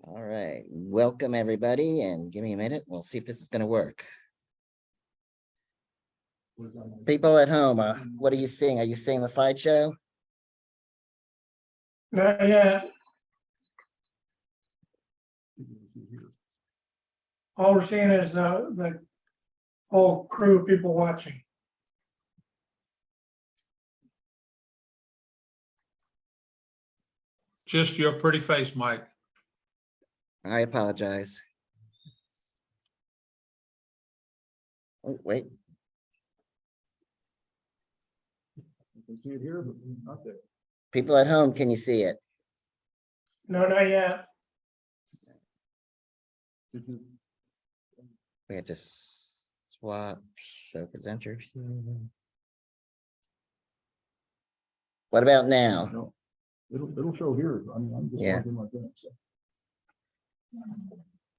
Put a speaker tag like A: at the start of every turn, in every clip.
A: All right, welcome everybody, and give me a minute. We'll see if this is going to work. People at home, what are you seeing? Are you seeing the slideshow?
B: Not yet. All we're seeing is the whole crew of people watching.
C: Just your pretty face, Mike.
A: I apologize. Oh, wait.
D: You can see it here, but not there.
A: People at home, can you see it?
B: No, not yet.
D: Did you?
A: We have to swap, show presenter view. What about now?
D: No. It'll show here. I'm just
A: Yeah.
D: logged in like that. So.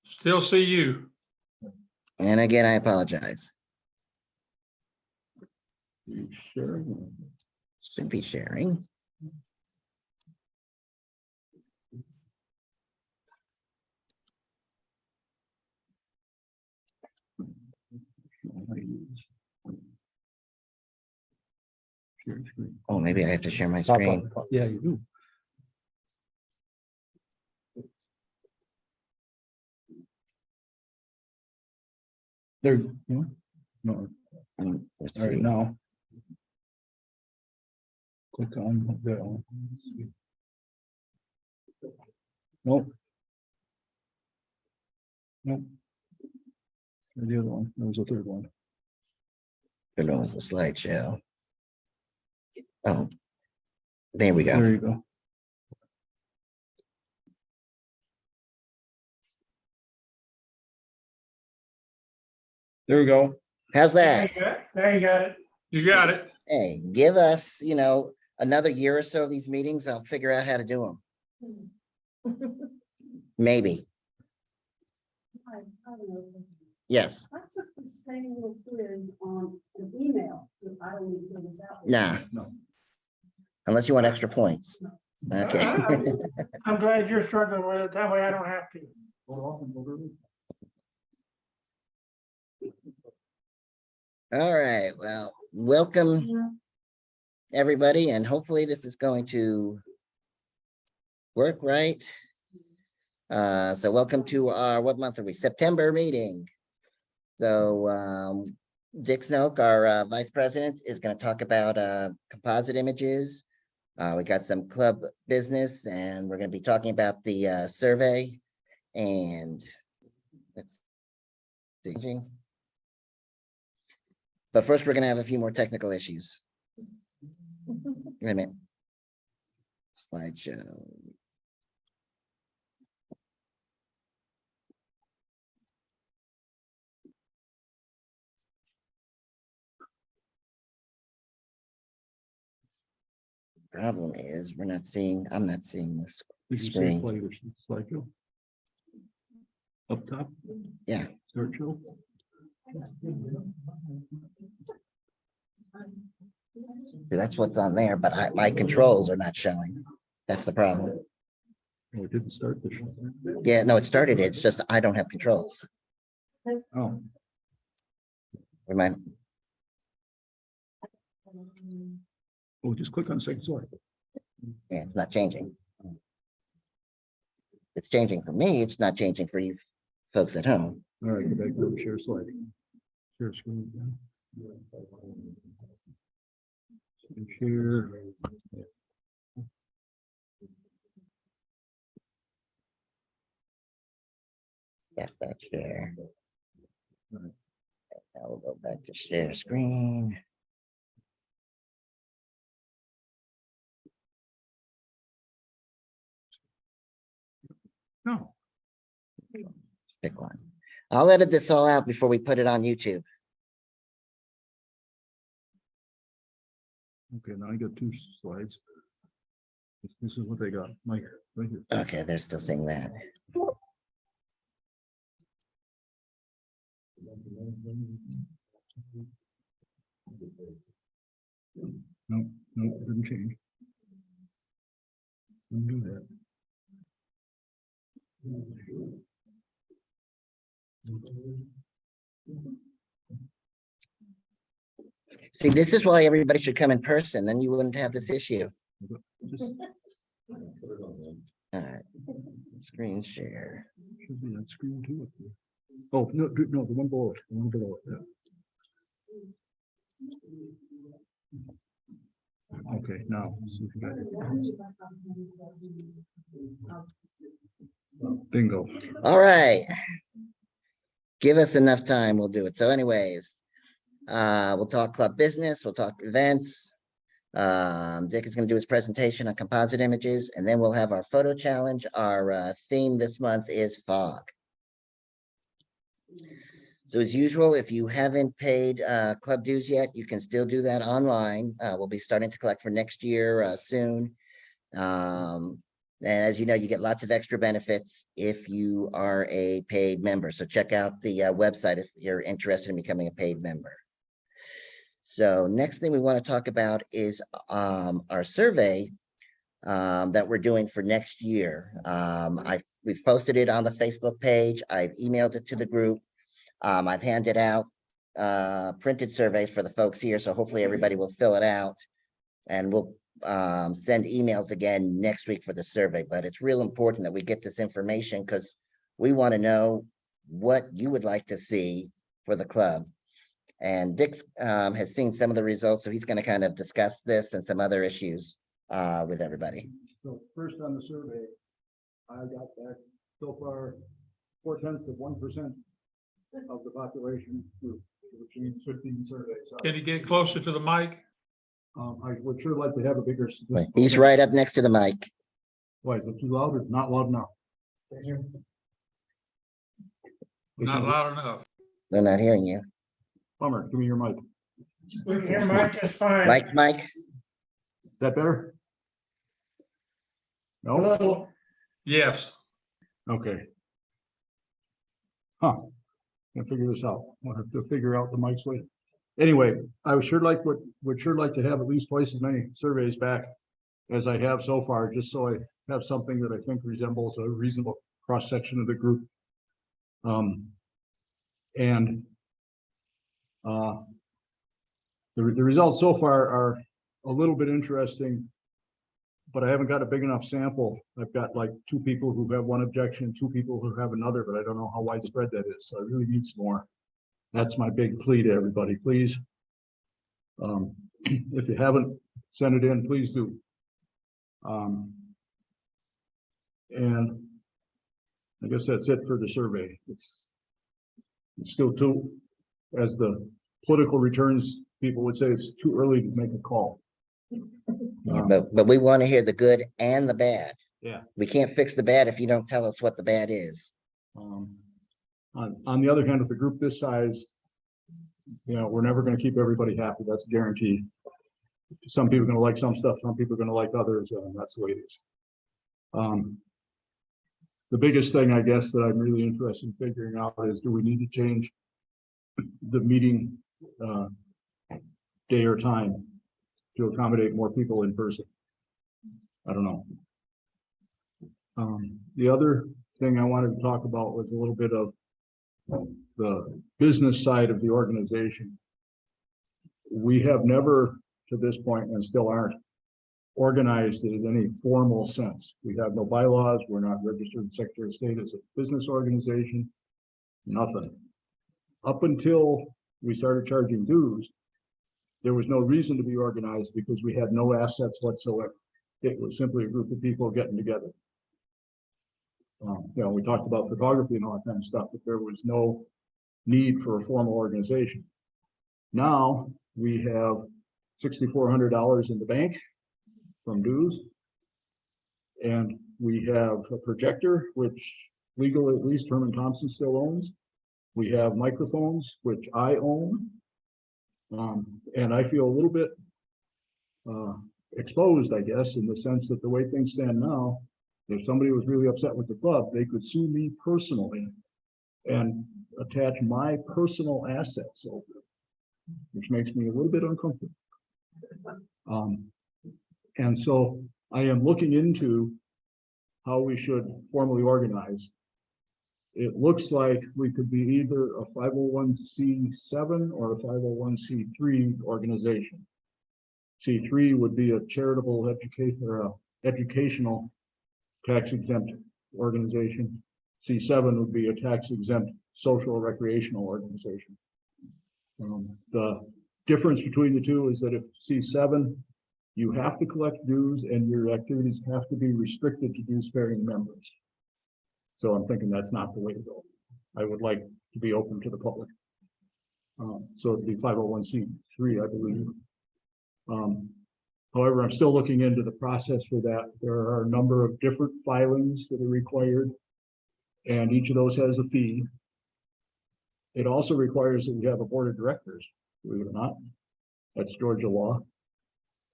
C: Still see you.
A: And again, I apologize.
D: You sharing?
A: Should be sharing.
D: Share screen.
A: Oh, maybe I have to share my screen.
D: Yeah, you do. There, no, no.
A: Let's
D: All right,
A: see.
D: now. Click on the. Let's see. Nope. Nope. The other one. There was a third one.
A: There was a slideshow. Oh, there we go.
D: There you go. There we go.
A: How's that?
B: There you got it.
C: You got it.
A: Hey, give us, another year or so of these meetings, I'll figure out how to do them. Maybe.
E: I don't know.
A: Yes.
E: I took the same little quiz on an email, so I don't need to fill this out.
A: Nah.
D: No.
A: Unless you want extra points. Okay.
B: I'm glad you're struggling with it. That way I don't have to.
A: All right. Well, welcome everybody, and hopefully this is going to work right. So welcome to our, what month are we? September meeting. So Dick Snoke, our vice president, is going to talk about composite images. We got some club business, and we're going to be talking about the survey. And let's see. But first, we're going to have a few more technical issues. Wait a minute. Slideshow. Problem is, I'm not seeing this
D: Did you say
A: screen.
D: play the slideshow? Up top?
A: Yeah.
D: Start show?
A: See, that's what's on there, but my controls are not showing. That's the problem.
D: Oh, it didn't start the show.
A: Yeah, no, it started. It's just I don't have controls.
D: Oh,
A: Remind.
D: oh, just click on second slide.
A: Yeah, it's not changing. It's changing for me. It's not changing for you folks at home.
D: All right, go back to share slide. Share screen. Share.
A: Yes, that's share.
D: Right.
A: Now we'll go back to share screen.
D: No.
A: Pick one. I'll edit this all out before we put it on YouTube.
D: Okay, now I got two slides. This is what they got, Mike, right here.
A: Okay, they're still seeing that.
D: No, no, it didn't change. Didn't do that.
A: See, this is why everybody should come in person, then you wouldn't have this issue. All right, screen share.
D: Should be on screen too. up there. Oh, no, no, the one below it, the one below it, yeah. Okay, now, see if you got it. Bingo.
A: All right. Give us enough time, we'll do it. So anyways, we'll talk club business, we'll talk events. Dick is gonna do his presentation on composite images, and then we'll have our photo challenge. Our theme this month is fog. So as usual, if you haven't paid club dues yet, you can still do that online. We'll be starting to collect for next year soon. And as you know, you get lots of extra benefits if you are a paid member. So check out the website if you're interested in becoming a paid member. So next thing we want to talk about is our survey that we're doing for next year. We've posted it on the Facebook page. I've emailed it to the group. I've handed out printed surveys for the folks here, so hopefully everybody will fill it out. And we'll send emails again next week for the survey. But it's real important that we get this information because we want to know what you would like to see for the club. And Dick has seen some of the results, so he's going to kind of discuss this and some other issues with everybody.
D: So first on the survey, I got back so far 0.4% of the population group, which means 15 surveys.
C: Can you get closer to the mic?
D: I would sure like to have a bigger.
A: Wait, he's right up next to the mic.
D: Why, is it too loud or not loud enough?
C: Not loud enough.
A: They're not hearing you.
D: Bummer, give me your mic.
B: We can hear Mike just fine.
A: Mike's mic?
D: Is that better?
B: A
D: No?
B: little,
C: Yes.
D: Okay. Huh. Can't figure this out. We'll have to figure out the mics later. Anyway, I would sure like to have at least twice as many surveys back as I have so far, just so I have something that I think resembles a reasonable cross section of the group. The results so far are a little bit interesting, but I haven't got a big enough sample. I've got like 2 people who have one objection, 2 people who have another, but I don't know how widespread that is. So I really need some more. That's my big plea to everybody, please. If you haven't sent it in, please do. And I guess that's it for the survey. It's still too, as the political returns people would say, it's too early to make a call.
A: But we want to hear the good and the bad.
D: Yeah.
A: We can't fix the bad if you don't tell us what the bad is.
D: On the other hand, with a group this size, you know, we're never going to keep everybody happy. That's a guarantee. Some people are going to like some stuff, some people are going to like others, and that's the way it is. The biggest thing, I guess, that I'm really interested in figuring out is, do we need to change the meeting day or time to accommodate more people in person? I don't know. The other thing I wanted to talk about was a little bit of the business side of the organization. We have never, to this point, and still aren't, organized in any formal sense. We have no bylaws. We're not registered Secretary of State as a business organization. Nothing. Up until we started charging dues, there was no reason to be organized because we had no assets whatsoever. It was simply a group of people getting together. You know, we talked about photography and all that kind of stuff, but there was no need for a formal organization. Now we have $6,400 in the bank from dues, and we have a projector, which legally at least Herman Thompson still owns. We have microphones, which I own, and I feel a little bit exposed, I guess, in the sense that the way things stand now, if somebody was really upset with the club, they could sue me personally and attach my personal assets over it, which makes me a little bit uncomfortable. And so I am looking into how we should formally organize. It looks like we could be either a 501c7 or a 501c3 organization. C3 would be a charitable education or a educational tax exempt organization. C7 would be a tax exempt social recreational organization. The difference between the two is that if C7, you have to collect dues and your activities have to be restricted to dues-paying members. So I'm thinking that's not the way to go. I would like to be open to the public. So it'd be 501c3, I believe. However, I'm still looking into the process for that. There are a number of different filings that are required, and each of those has a fee. It also requires that we have a board of directors, believe it or not. That's Georgia law.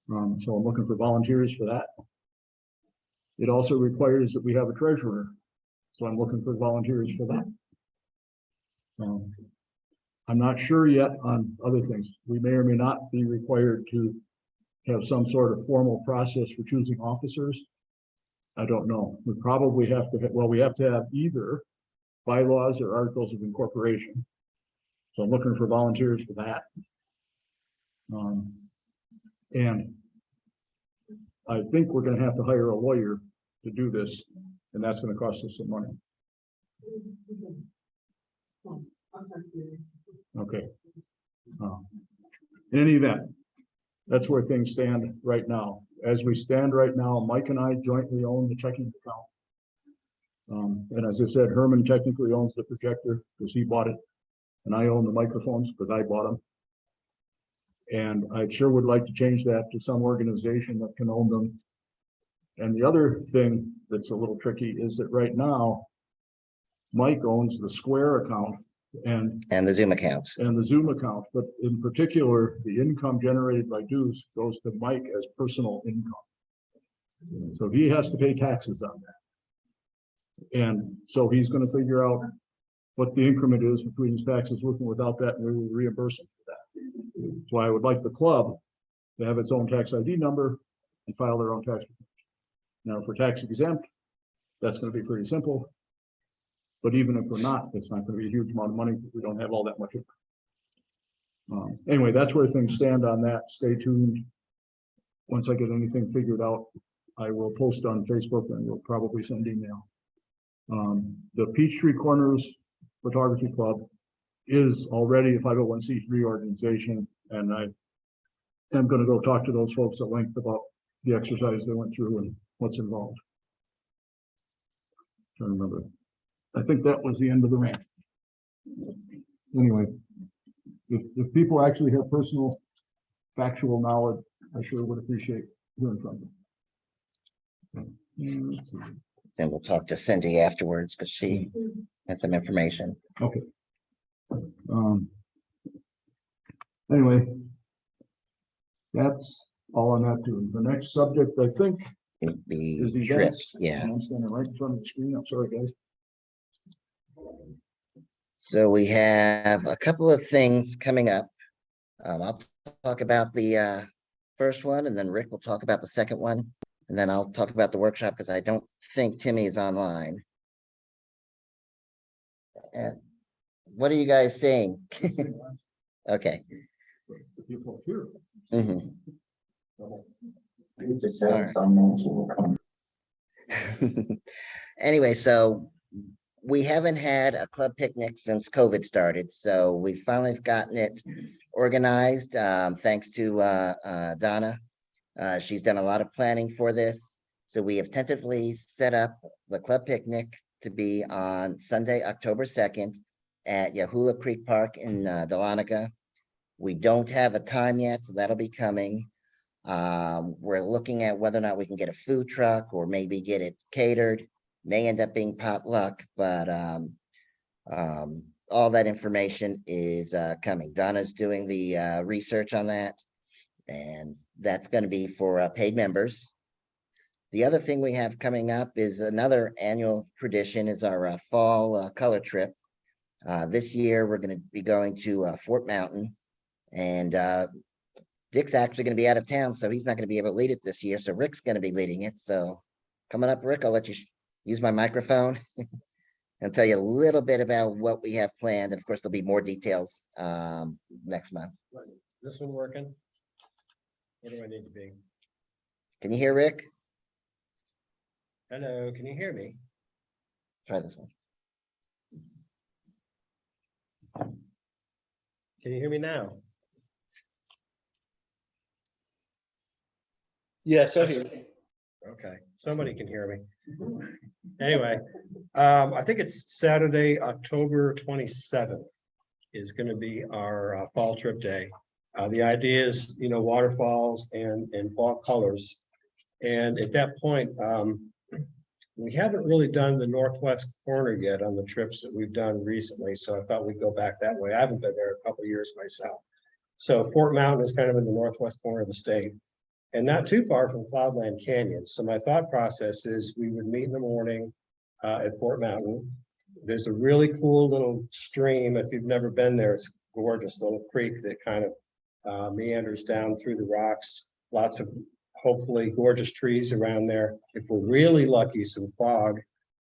D: So I'm looking for volunteers for that. It also requires that we have a treasurer. So I'm looking for volunteers for that. I'm not sure yet on other things. We may or may not be required to have some sort of formal process for choosing officers. I don't know. We probably have to, well, we have to have either bylaws or articles of incorporation. So I'm looking for volunteers for that. And I think we're going to have to hire a lawyer to do this, and that's going to cost us some money. Okay. In any event, that's where things stand right now. As we stand right now, Mike and I jointly own the checking account. And as I said, Herman technically owns the projector because he bought it, and I own the microphones because I bought them. And I sure would like to change that to some organization that can own them. And the other thing that's a little tricky is that right now, Mike owns the Square account and
A: the Zoom accounts.
D: the Zoom account, but in particular, the income generated by dues goes to Mike as personal income. So he has to pay taxes on that. And so he's going to figure out what the increment is between his taxes with and without that, and we will reimburse him for that. That's why I would like the club to have its own tax ID number and file their own tax returns. Now, for tax exempt, that's going to be pretty simple. But even if we're not, it's not going to be a huge amount of money. We don't have all that much. Anyway, that's where things stand on that. Stay tuned. Once I get anything figured out, I will post on Facebook and we'll probably send email. The Peachtree Corners Photography Club is already a 501c3 organization, and I am going to go talk to those folks at length about the exercise they went through and what's involved. I remember. I think that was the end of the rant. Anyway, if people actually have personal factual knowledge, I sure would appreciate hearing from them.
A: Then we'll talk to Cindy afterwards because she had some information.
D: Okay. Anyway, that's all on that too. The next subject, I think,
A: It'd be
D: is the
A: trips.
D: events.
A: Yeah.
D: I'm standing right in front of the screen. I'm sorry, guys.
A: So we have a couple of things coming up. I'll talk about the first one, and then Rick will talk about the second one, and then I'll talk about the workshop because I don't think Timmy is online. What are you guys saying? Okay.
D: People here.
A: Mhm.
F: You just
A: All
F: have
A: right.
F: some names will come.
A: Anyway, so we haven't had a club picnic since COVID started, so we finally have gotten it organized, thanks to Donna. She's done a lot of planning for this. So we have tentatively set up the club picnic to be on Sunday, October 2nd at Yahoo Creek Park in Dahlonega. We don't have a time yet, so that'll be coming. We're looking at whether or not we can get a food truck or maybe get it catered. May end up being potluck, but all that information is coming. Donna's doing the research on that, and that's going to be for paid members. The other thing we have coming up is another annual tradition is our fall color trip. This year, we're going to be going to Fort Mountain, and Dick's actually going to be out of town, so he's not going to be able to lead it this year. So Rick's going to be leading it. So coming up, Rick, I'll let you use my microphone and tell you a little bit about what we have planned. And of course, there'll be more details next month.
F: This one working? Where do I need to be?
A: Can you hear Rick?
F: Hello, can you hear me?
A: Try this one.
F: Can you hear me now?
G: Yes, I hear you.
F: Okay, somebody can hear me. Anyway, I think it's Saturday, October 27th is gonna be our fall trip day. The idea is, waterfalls and fall colors. And at that point, we haven't really done the northwest corner yet on the trips that we've done recently, so I thought we'd go back that way. I haven't been there a couple of years myself. So Fort Mountain is kind of in the northwest corner of the state and not too far from Cloudland Canyon. So my thought process is we would meet in the morning at Fort Mountain. There's a really cool little stream. If you've never been there, it's a gorgeous little creek that kind of meanders down through the rocks. Lots of hopefully gorgeous trees around there. If we're really lucky, some fog.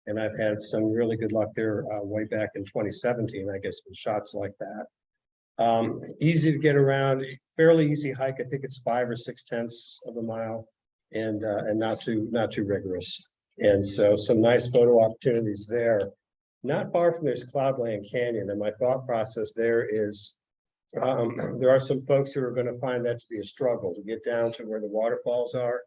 F: And I've had some really good luck there way back in 2017, I guess, with shots like that. Easy to get around, fairly easy hike. I think it's 5 or 6/10 of a mile and not too rigorous. And so some nice photo opportunities there. Not far from there's Cloudland Canyon. And my thought process there is there are some folks who are going to find that to be a struggle to get down to where the waterfalls are.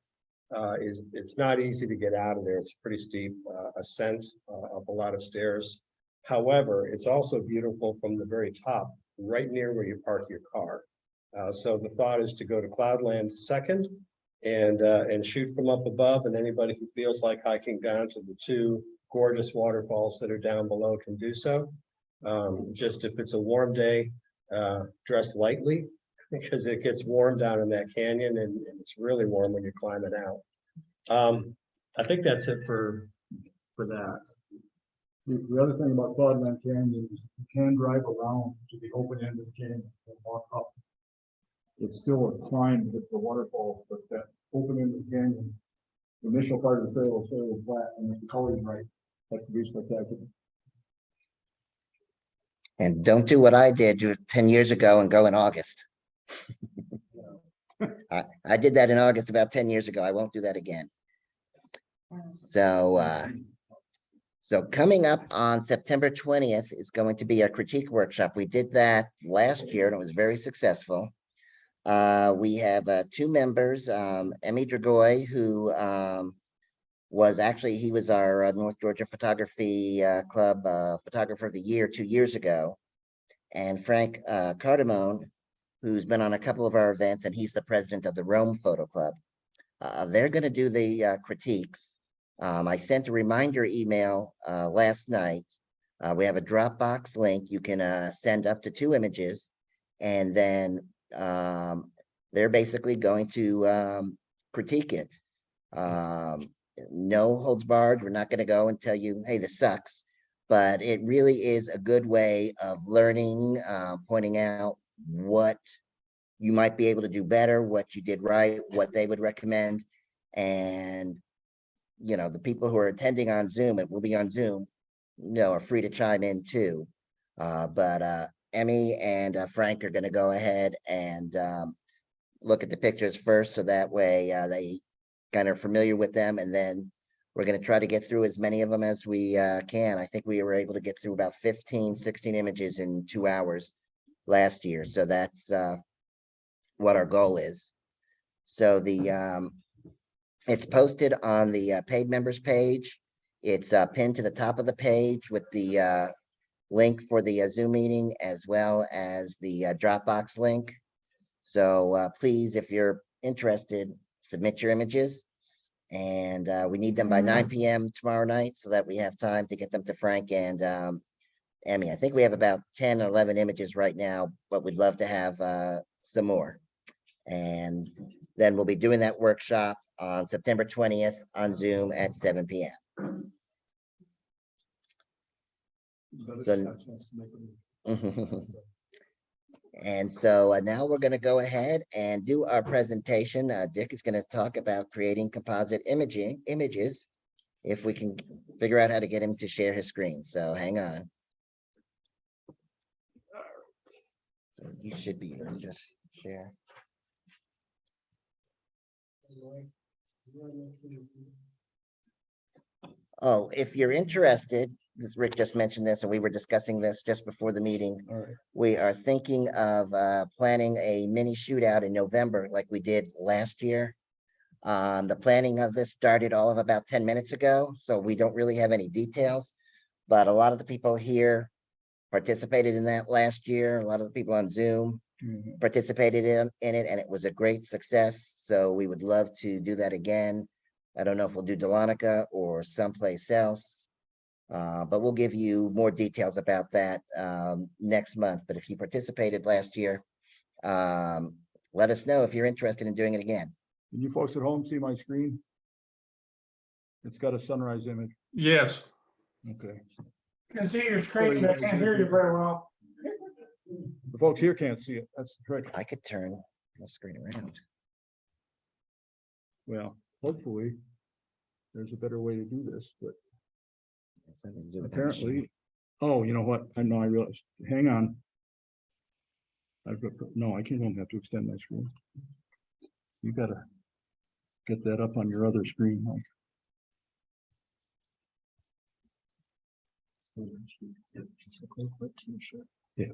F: It's not easy to get out of there. It's a pretty steep ascent up a lot of stairs. However, it's also beautiful from the very top, right near where you park your car. So the thought is to go to Cloudland second and shoot from up above. And anybody who feels like hiking down to the 2 gorgeous waterfalls that are down below can do so. Just if it's a warm day, dress lightly because it gets warm down in that canyon and it's really warm when you're climbing out. I think that's it for that.
D: The other thing about Cloudland Canyon is you can drive around to the open end of the canyon and walk up. It's still a climb to get the waterfall, but that open end of the canyon, the initial part of the trail is fairly flat, and if the color is right, that can be spectacular.
A: And don't do what I did 10 years ago and go in August. I did that in August about 10 years ago. I won't do that again. So coming up on September 20th is going to be our critique workshop. We did that last year and it was very successful. We have 2 members, Emmy Dragoy, who he was our North Georgia Photography Club Photographer of the Year 2 years ago. And Frank Cardamone, who's been on a couple of our events, and he's the president of the Rome Photo Club. They're going to do the critiques. I sent a reminder email last night. We have a Dropbox link. You can send up to 2 images, and then they're basically going to critique it. No holds barred. We're not going to go and tell you, hey, this sucks. But it really is a good way of learning, pointing out what you might be able to do better, what you did right, what they would recommend. And, the people who are attending on Zoom, it will be on Zoom, are free to chime in too. But Emmy and Frank are going to go ahead and look at the pictures first. So that way they kind of familiar with them. And then we're going to try to get through as many of them as we can. I think we were able to get through about 15, 16 images in 2 hours last year. So that's what our goal is. So it's posted on the paid members page. It's pinned to the top of the page with the link for the Zoom meeting as well as the Dropbox link. So please, if you're interested, submit your images. And we need them by 9 p.m. tomorrow night so that we have time to get them to Frank and Emmy. I think we have about 10 or 11 images right now, but we'd love to have some more. And then we'll be doing that workshop on September 20th on Zoom at 7 p.m. And so now we're going to go ahead and do our presentation. Dick is going to talk about creating composite images if we can figure out how to get him to share his screen. So hang on. So you should be able to just share. Oh, if you're interested, this Rick just mentioned this, and we were discussing this just before the meeting.
D: All right.
A: We are thinking of planning a mini shootout in November like we did last year. The planning of this started all of about 10 minutes ago, so we don't really have any details. But a lot of the people here participated in that last year. A lot of the people on Zoom
D: Mhm.
A: participated in it, and it was a great success. So we would love to do that again. I don't know if we'll do Dahlonega or someplace else. But we'll give you more details about that next month. But if you participated last year, let us know if you're interested in doing it again.
D: Can you folks at home see my screen? It's got a sunrise image.
C: Yes,
D: Okay.
B: Can see your screen, but I can't hear you very well.
D: The folks here can't see it. That's the trick.
A: I could turn the screen around.
D: Well, hopefully there's a better way to do this, but
A: It's something to do with how to share.
D: apparently, oh, you know what? I know, I realized. Hang on. I've got, no, I can't have to extend my screen. You gotta get that up on your other screen, Mike. Yeah.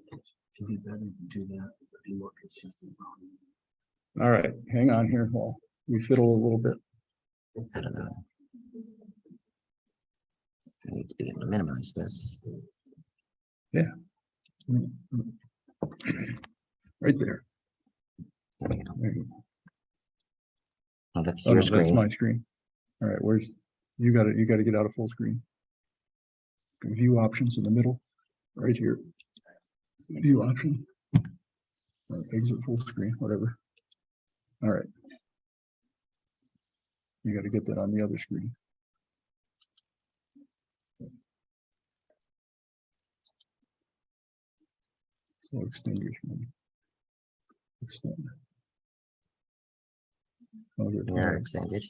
D: All right, hang on here while we fiddle a little bit.
A: I don't know. I need to be able to minimize this.
D: Right there.
A: There we go.
D: There you go.
A: Oh, that's
D: Oh,
A: your
D: no, that's
A: screen.
D: my screen. All right, where's, you gotta get out of full screen. View options in the middle, right here. View option. Or exit full screen, whatever. All right. You gotta get that on the other screen. So extend your screen. Extend. Oh, there's
A: We are
D: more.
A: extended.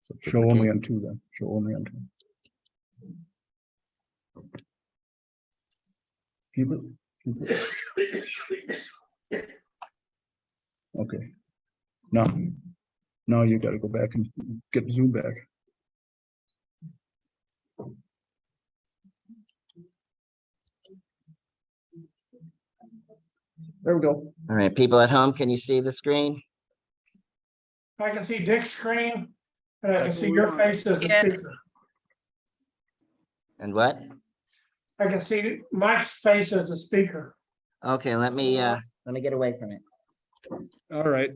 A: So
D: Show only
A: duplicate.
D: on two then, show only on two. Keep it, keep it. Okay. Now you gotta go back and get Zoom back. There we go.
A: All right, people at home, can you see the screen?
B: I can see Dick's screen, and I can
D: That's
B: see
D: what we
B: your
D: want.
B: face as the
G: Yeah.
B: speaker.
A: And what?
B: I can see Mike's face as the speaker.
A: Okay, let me get away from it.
D: All right,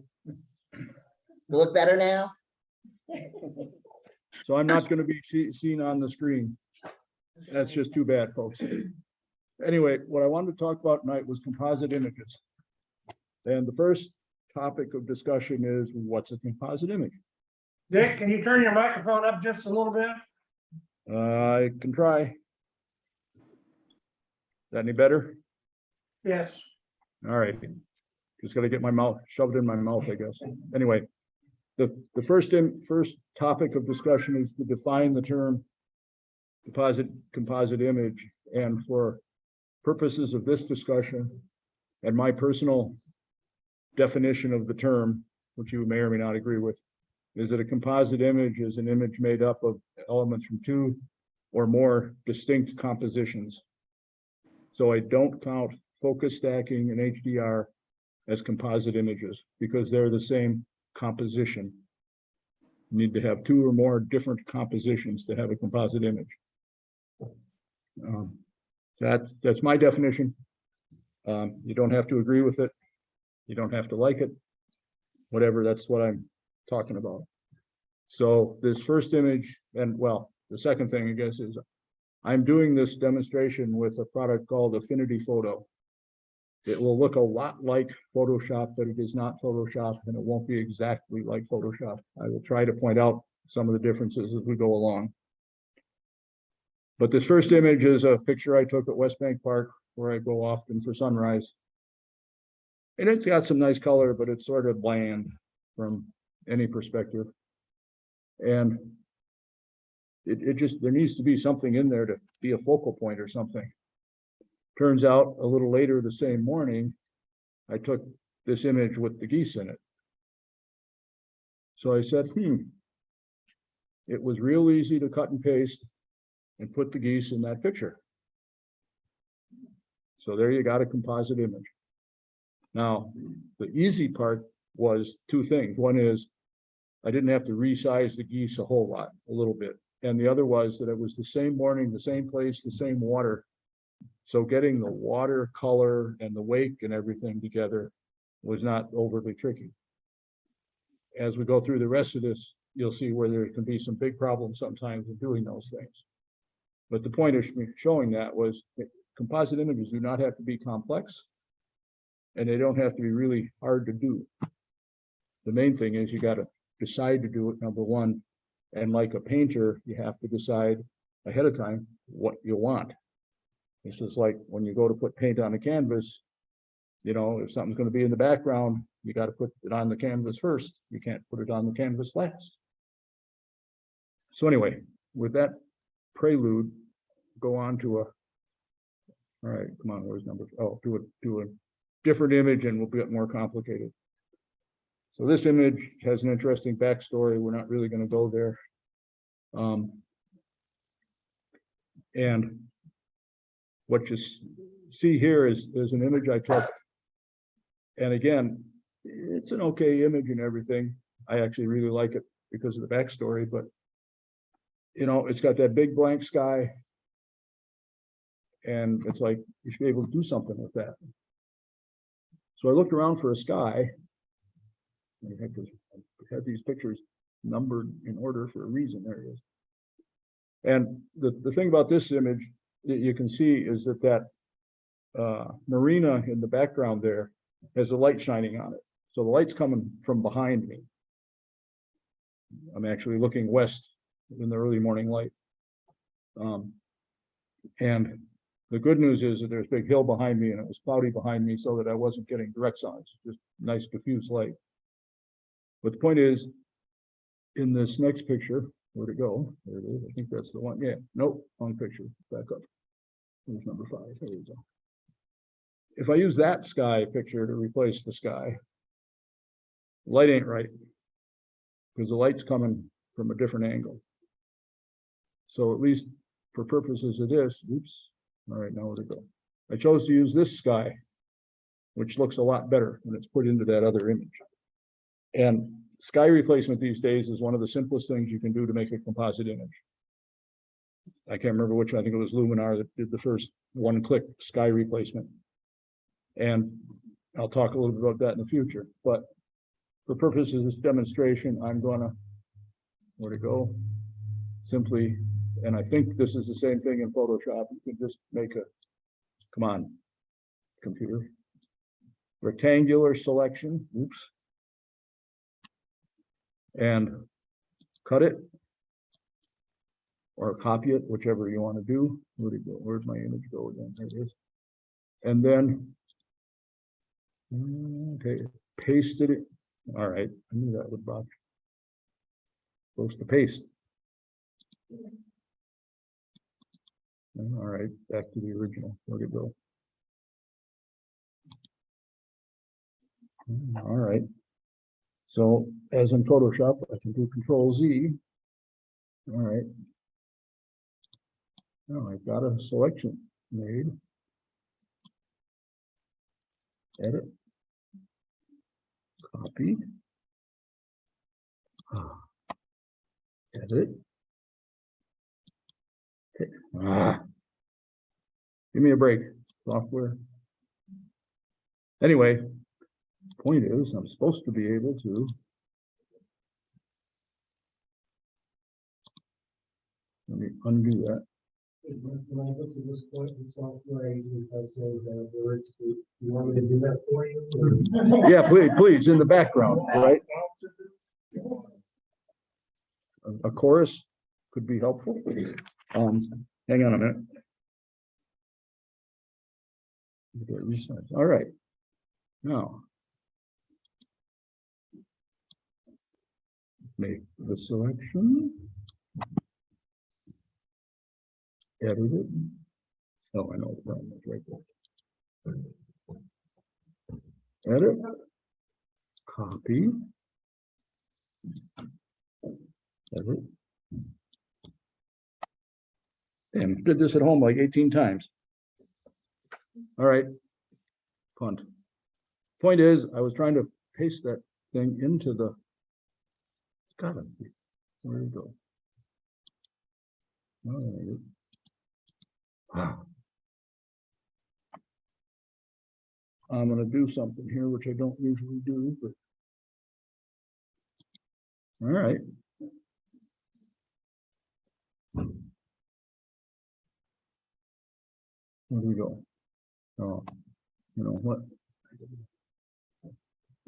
A: Look better now?
D: so I'm not gonna be seen on the screen. That's just too bad, folks. Anyway, what I wanted to talk about tonight was composite images. And the first topic of discussion is, what's a composite image?
B: Dick, can you turn your microphone up just a little bit?
D: I can try. Is that any better?
B: Yes.
D: All right. Just gotta get my mouth shoved in my mouth, I guess. Anyway, the first topic of discussion is to define the term composite image. And for purposes of this discussion and my personal definition of the term, which you may or may not agree with, is that a composite image is an image made up of elements from two or more distinct compositions. So I don't count focus stacking and HDR as composite images because they're the same composition. You need to have two or more different compositions to have a composite image. That's my definition. You don't have to agree with it. You don't have to like it. Whatever, that's what I'm talking about. So this first image, and well, the second thing I guess is I'm doing this demonstration with a product called Affinity Photo. It will look a lot like Photoshop, but it is not Photoshop, and it won't be exactly like Photoshop. I will try to point out some of the differences as we go along. But this first image is a picture I took at West Bank Park, where I go often for sunrise. And it's got some nice color, but it's sort of bland from any perspective. And it just, there needs to be something in there to be a focal point or something. Turns out a little later the same morning, I took this image with the geese in it. So I said, it was real easy to cut and paste and put the geese in that picture. So there you got a composite image. Now, the easy part was two things. One is I didn't have to resize the geese a whole lot, a little bit. And the other was that it was the same morning, the same place, the same water. So getting the water color and the wake and everything together was not overly tricky. As we go through the rest of this, you'll see where there can be some big problems sometimes in doing those things. But the point of showing that was that composite images do not have to be complex, and they don't have to be really hard to do. The main thing is you got to decide to do it, number one. And like a painter, you have to decide ahead of time what you want. This is like when you go to put paint on a canvas, you know, if something's going to be in the background, you got to put it on the canvas first. You can't put it on the canvas last. So anyway, with that prelude, go on to a, all right, come on, where's number, oh, do a different image and we'll get more complicated. So this image has an interesting backstory. We're not really going to go there. And what you see here is an image I took. And again, it's an okay image and everything. I actually really like it because of the backstory, but you know, it's got that big blank sky. And it's like, you should be able to do something with that. So I looked around for a sky. I had these pictures numbered in order for a reason. There it is. And the thing about this image that you can see is that marina in the background there has a light shining on it. So the light's coming from behind me. I'm actually looking west in the early morning light. And the good news is that there's a big hill behind me and it was cloudy behind me so that I wasn't getting direct sun, just nice diffuse light. But the point is, in this next picture, where'd it go? There it is. I think that's the one. Yeah, nope, wrong picture. Back up. Here's number 5. There we go. If I use that sky picture to replace the sky, light ain't right because the light's coming from a different angle. So at least for purposes of this, oops. All right, now where'd it go? I chose to use this sky, which looks a lot better when it's put into that other image. And sky replacement these days is one of the simplest things you can do to make a composite image. I can't remember which, I think it was Luminar that did the first one-click sky replacement. And I'll talk a little bit about that in the future. But for purposes of this demonstration, I'm gonna, where'd it go? Simply, and I think this is the same thing in Photoshop. You can just make a, come on, computer. Rectangular selection, oops. And cut it or copy it, whichever you want to do. Where'd it go? Where'd my image go again? There it is. And then, okay, pasted it. All right, I knew that would bother. Supposed to paste. All right, back to the original. Where'd it go? All right. So as in Photoshop, I can do Control Z. All right. Now I've got a selection made. Edit. Copy. Edit. Okay. Give me a break, software. Anyway, point is, I'm supposed to be able to let me undo that.
G: When I get to this point in software, I usually start saying the words. You want me to do that for you?
D: Yeah, please, in the background, right? A chorus could be helpful. Hang on a minute. All right. Now, make the selection. Edit it. Oh, I know the problem is right there. Edit. Copy. Edit. And did this at home like 18 times. All right. Punt. Point is, I was trying to paste that thing into the. Got it. Where you go? All right. Wow. I'm gonna do something here, which I don't usually do, but. All right. Where do we go? Oh, you know what?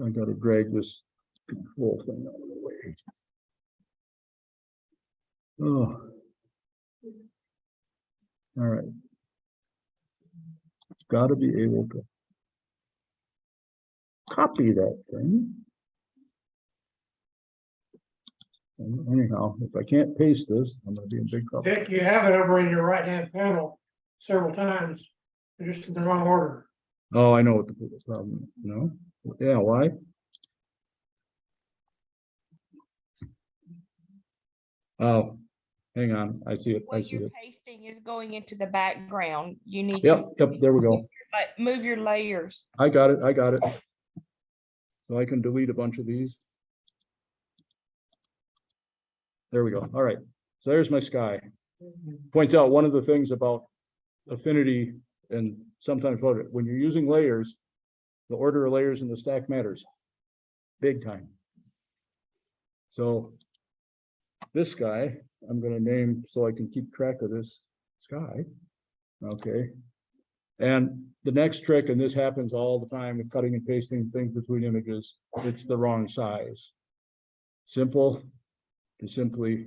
D: I gotta drag this control thing out of the way. Oh. All right. It's gotta be able to copy that thing. And anyhow, if I can't paste this, I'm gonna be in big trouble.
B: Dick, you have it over in your right-hand panel several times, they're just in the wrong order.
D: Oh, I know what the problem is. No? Yeah, why? Oh, hang on. I see it. I
H: What
D: see
H: you're
D: it.
H: pasting is going into the background. You need
D: Yep,
H: to
D: yep, there we go.
H: move your layers.
D: I got it. I got it. So I can delete a bunch of these. There we go. All right. So there's my sky. Points out one of the things about affinity and sometimes when you're using layers, the order of layers in the stack matters big time. So this guy, I'm going to name so I can keep track of this sky. Okay. And the next trick, and this happens all the time with cutting and pasting things between images, it's the wrong size. Simple to simply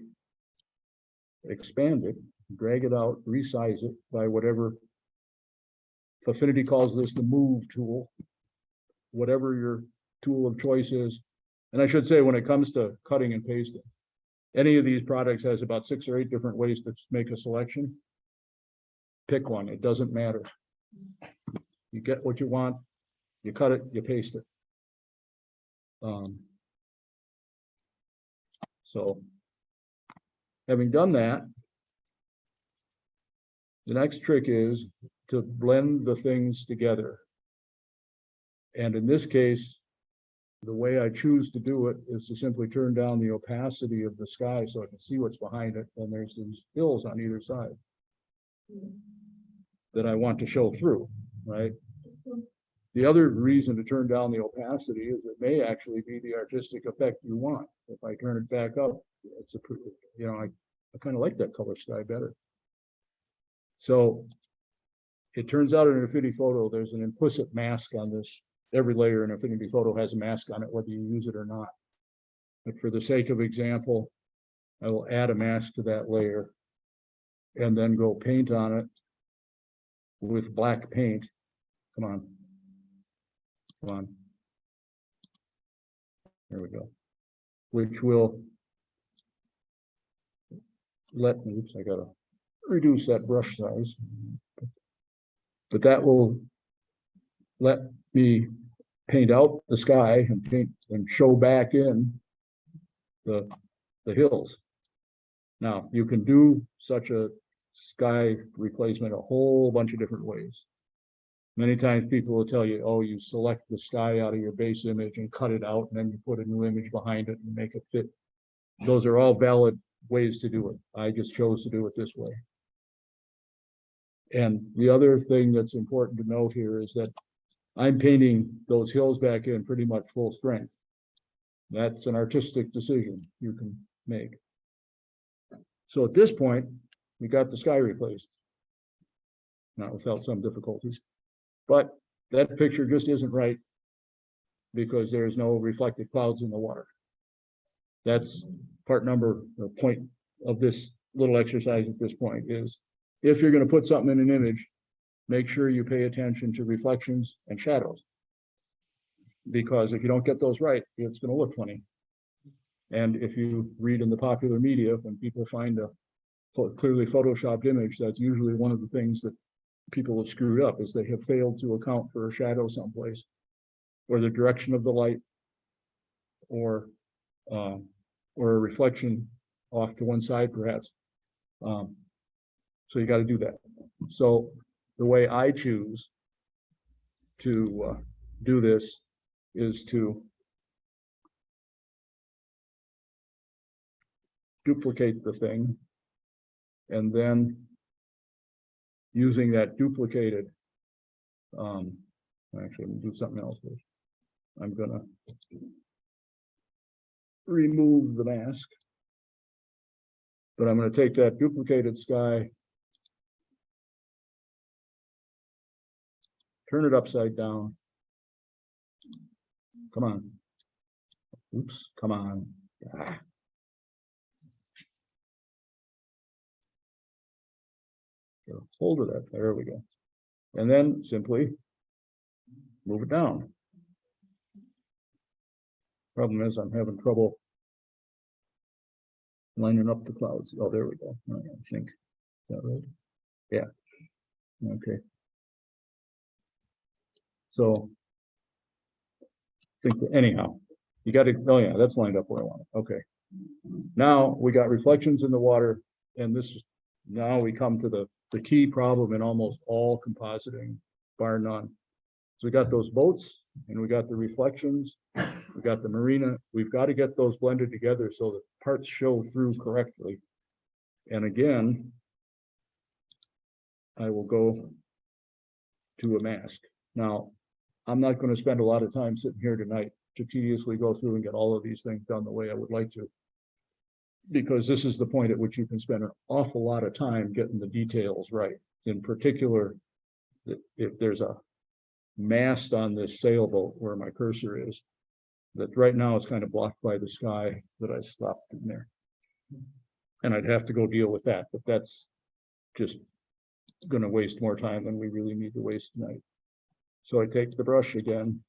D: expand it, drag it out, resize it by whatever Affinity calls this the move tool, whatever your tool of choice is. And I should say, when it comes to cutting and pasting, any of these products has about 6 or 8 different ways to make a selection. Pick one, it doesn't matter. You get what you want, you cut it, you paste it. So having done that, the next trick is to blend the things together. And in this case, the way I choose to do it is to simply turn down the opacity of the sky so I can see what's behind it. And there's these hills on either side that I want to show through, right? The other reason to turn down the opacity is it may actually be the artistic effect you want. If I turn it back up, it's a pretty, you know, I kind of like that color sky better. So it turns out in an Affinity photo, there's an implicit mask on this. Every layer in Affinity photo has a mask on it, whether you use it or not. But for the sake of example, I will add a mask to that layer and then go paint on it with black paint. Come on. Come on. There we go. Which will let me, oops, I gotta reduce that brush size. But that will let me paint out the sky and paint and show back in the hills. Now, you can do such a sky replacement a whole bunch of different ways. Many times people will tell you, oh, you select the sky out of your base image and cut it out, and then you put a new image behind it and make it fit. Those are all valid ways to do it. I just chose to do it this way. And the other thing that's important to note here is that I'm painting those hills back in pretty much full strength. That's an artistic decision you can make. So at this point, we got the sky replaced. Not without some difficulties, but that picture just isn't right because there's no reflected clouds in the water. That's part number, the point of this little exercise at this point is, if you're going to put something in an image, make sure you pay attention to reflections and shadows. Because if you don't get those right, it's going to look funny. And if you read in the popular media, when people find a clearly photoshopped image, that's usually one of the things that people have screwed up, is they have failed to account for a shadow someplace, or the direction of the light, or a reflection off to one side perhaps. So you got to do that. So the way I choose to do this is to duplicate the thing, and then using that duplicated, actually, I'm gonna do something else first. I'm gonna remove the mask, but I'm gonna take that duplicated sky, turn it upside down. Come on. Oops, come on. Ah. Get a hold of that. There we go. And then simply move it down. Problem is, I'm having trouble lining up the clouds. Oh, there we go. I think. Is that right? Yeah. Okay. So, anyhow, you got to. Oh yeah, that's lined up where I want it. Okay. Now we got reflections in the water, and this. Now we come to the key problem in almost all compositing, bar none. So we got those boats, and we got the reflections, we got the marina. We've got to get those blended together so that parts show through correctly. And again, I will go to a mask. Now, I'm not going to spend a lot of time sitting here tonight to tediously go through and get all of these things done the way I would like to, because this is the point at which you can spend an awful lot of time getting the details right. In particular, if there's a mast on this sailboat where my cursor is, that right now it's kind of blocked by the sky that I stopped in there. And I'd have to go deal with that, but that's just going to waste more time than we really need to waste tonight. So I take the brush again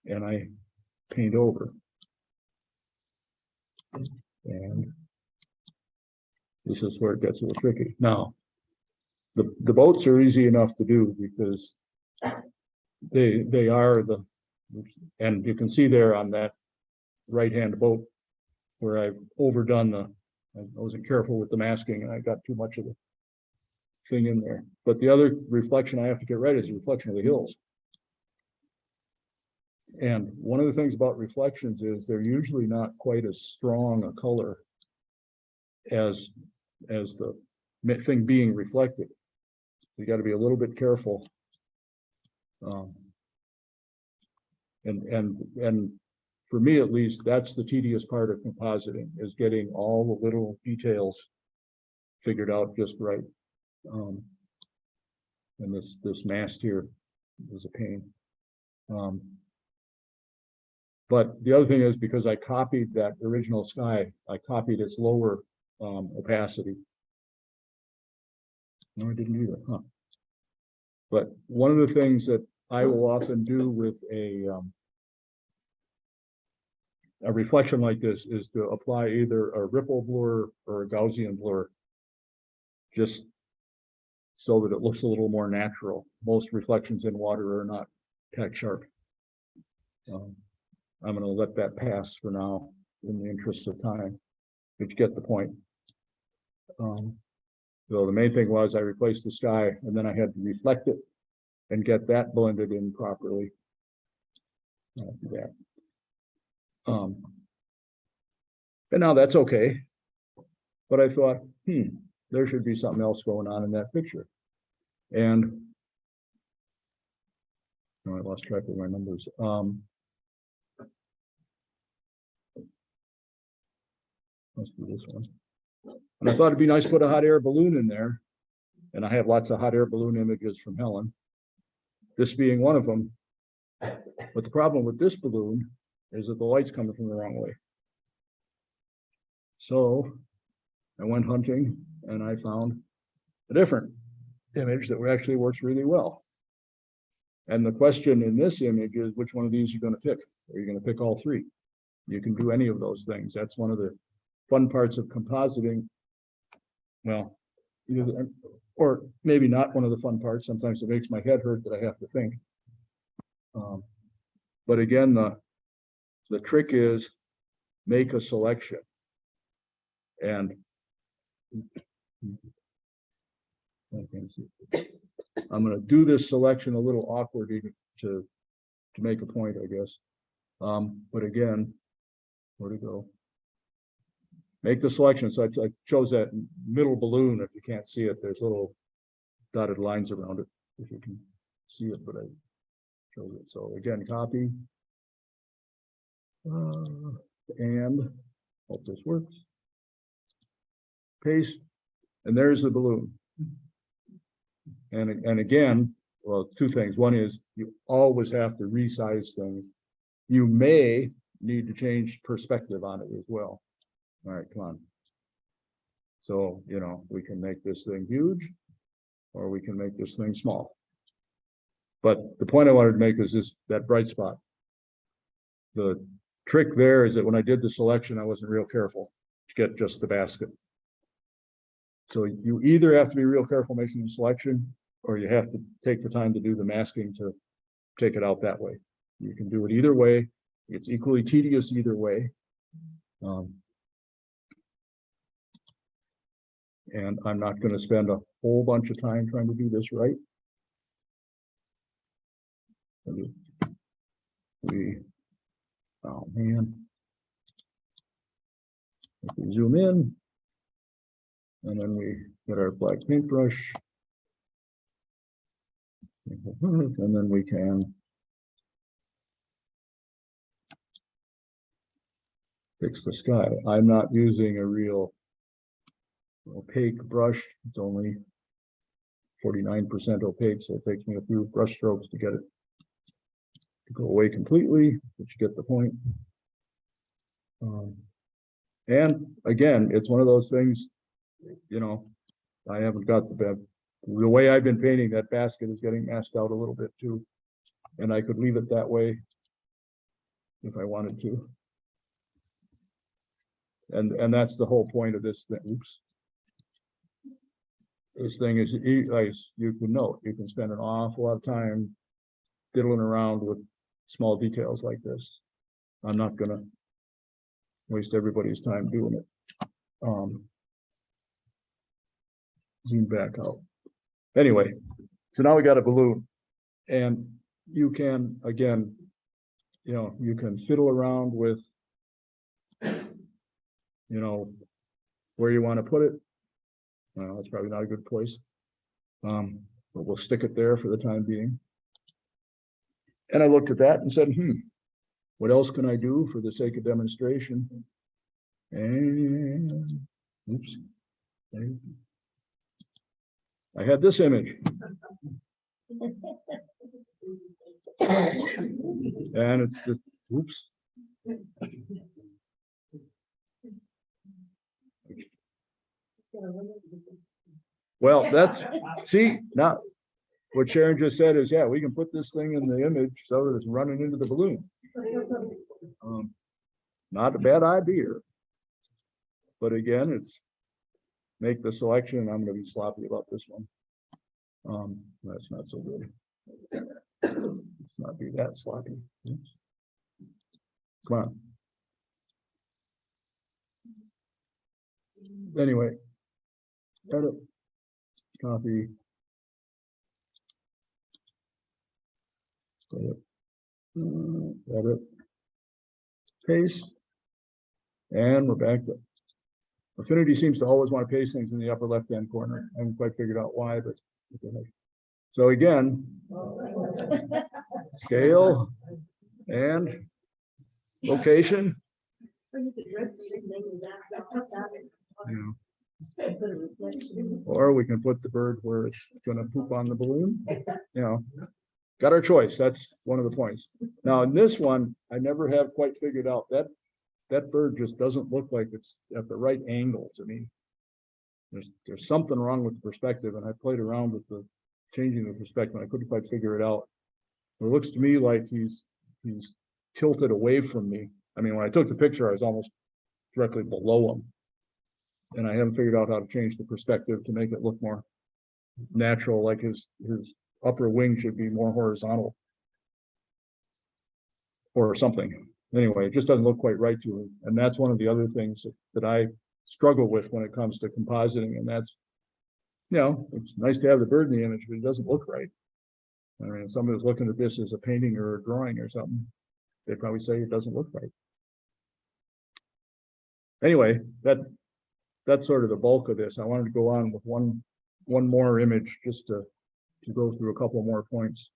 D: and I paint over. And this is where it gets a little tricky. Now, the boats are easy enough to do because they are the, and you can see there on that right-hand boat where I've overdone I wasn't careful with the masking and I got too much of the thing in there. But the other reflection I have to get right is the reflection of the hills. And one of the things about reflections is they're usually not quite as strong a color as the thing being reflected. You got to be a little bit careful. And for me, at least, that's the tedious part of compositing, is getting all the little details figured out just right. And this mast here is a pain. But the other thing is, because I copied that original sky, I copied its lower opacity. No, I didn't either, huh? But one of the things that I will often do with a reflection like this is to apply either a ripple blur or a Gaussian blur, just so that it looks a little more natural. Most reflections in water are not tack sharp. I'm going to let that pass for now in the interest of time, but you get the point. So the main thing was I replaced the sky, and then I had to reflect it and get that blended in properly. And now that's okay. But I thought, there should be something else going on in that picture. And I lost track of my numbers. Must be this one. And I thought it'd be nice to put a hot air balloon in there. And I have lots of hot air balloon images from Helen, this being one of them. But the problem with this balloon is that the light's coming from the wrong way. So I went hunting and I found a different image that actually works really well. And the question in this image is, which one of these you're going to pick? Are you going to pick all three? You can do any of those things. That's one of the fun parts of compositing, well, or maybe not one of the fun parts. Sometimes it makes my head hurt that I have to think. But again, the trick is make a selection. And I'm going to do this selection a little awkward to make a point, I guess. But again, where to go? Make the selection. So I chose that middle balloon. If you can't see it, there's little dotted lines around it. If you can see it, but I chose it. So again, copy. And hope this works. Paste, and there's the balloon. And again, well, two things. One is you always have to resize things. You may need to change perspective on it as well. All right, come on. So, you know, we can make this thing huge, or we can make this thing small. But the point I wanted to make is this, that bright spot. The trick there is that when I did the selection, I wasn't real careful to get just the basket. So you either have to be real careful making the selection, or you have to take the time to do the masking to take it out that way. You can do it either way. It's equally tedious either way. And I'm not going to spend a whole bunch of time trying to do this right. Oh man. If we zoom in, and then we get our black paintbrush, and then we can fix the sky. I'm not using a real opaque brush. It's only 49% opaque, so it takes me a few brush strokes to get it to go away completely, but you get the point. And again, it's one of those things, you know, I haven't got the way I've been painting, that basket is getting masked out a little bit too. And I could leave it that way if I wanted to. And that's the whole point of this thing. Oops. This thing is, as you can note, you can spend an awful lot of time fiddling around with small details like this. I'm not going to waste everybody's time doing it. Zoom back out. Anyway, so now we got a balloon, and you can, again, you know, you can fiddle around with, you know, where you want to put it. Well, that's probably not a good place, but we'll stick it there for the time being. And I looked at that and said, what else can I do for the sake of demonstration? And oops, I had this image. And it's just, oops. Well, that's, see, now what Sharon just said is, yeah, we can put this thing in the image so that it's running into the balloon. Not a bad idea. But again, it's make the selection. I'm going to be sloppy about this one. That's not so good. Let's not be that sloppy. Oops. Come on. Anyway, edit, copy, edit, paste, and we're back to Affinity. Seems to always want to paste things in the upper left hand corner. I haven't quite figured out why, but so again, scale and location. You know, or we can put the bird where it's going to poop on the balloon. You know, got our choice. That's one of the points. Now in this one, I never have quite figured out that bird just doesn't look like it's at the right angle to me. There's something wrong with the perspective, and I played around with the changing the perspective. And I couldn't quite figure it out. It looks to me like he's tilted away from me. I mean, when I took the picture, I was almost directly below him. And I haven't figured out how to change the perspective to make it look more natural, like his upper wing should be more horizontal. Or something. Anyway, it just doesn't look quite right to me. And that's one of the other things that I struggle with when it comes to compositing. And that's, it's nice to have the bird in the image, but it doesn't look right. I mean, if somebody's looking at this as a painting or a drawing or something, they'd probably say it doesn't look right. Anyway, that's sort of the bulk of this. I wanted to go on with one more image just to go through a couple more points.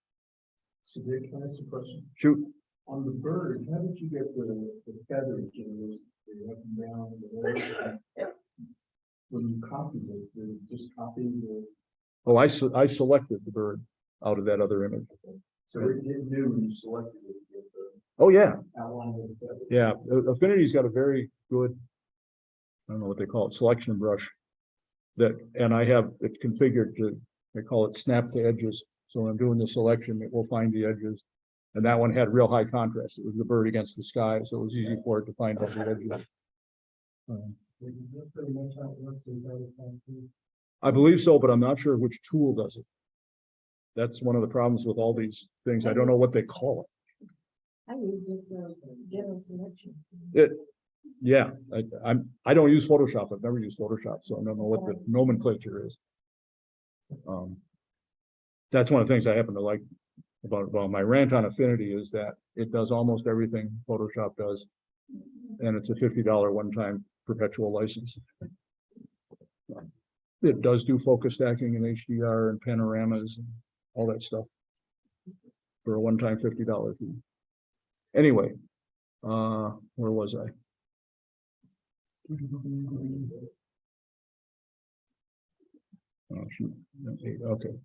G: So Dick, can I ask a question?
D: Shoot.
G: On the bird, how did you get the feathers and those, the up and down? When you copied it, did it just copy the,
D: Oh, I selected the bird out of that other image.
G: so it knew when you selected it, to get
D: Oh, yeah.
G: the outline of the feathers?
D: Yeah. Affinity's got a very good, I don't know what they call it, selection brush. And I have it configured to, they call it snap to edges. So when I'm doing the selection, it will find the edges. And that one had real high contrast. It was the bird against the sky, so it was easy for it to find all the edges.
G: Is that pretty much how it works in Photoshop too?
D: I believe so, but I'm not sure which tool does it. That's one of the problems with all these things. I don't know what they call
E: I use just a general selection.
D: it. Yeah, I don't use Photoshop. I've never used Photoshop, so I don't know what the nomenclature is. That's one of the things I happen to like about my rant on Affinity is that it does almost everything Photoshop does, and it's a $50 one-time perpetual license. It does do focus stacking and HDR and panoramas and all that stuff for a one-time $50 fee. Anyway, where was I? Oh, shoot. Okay.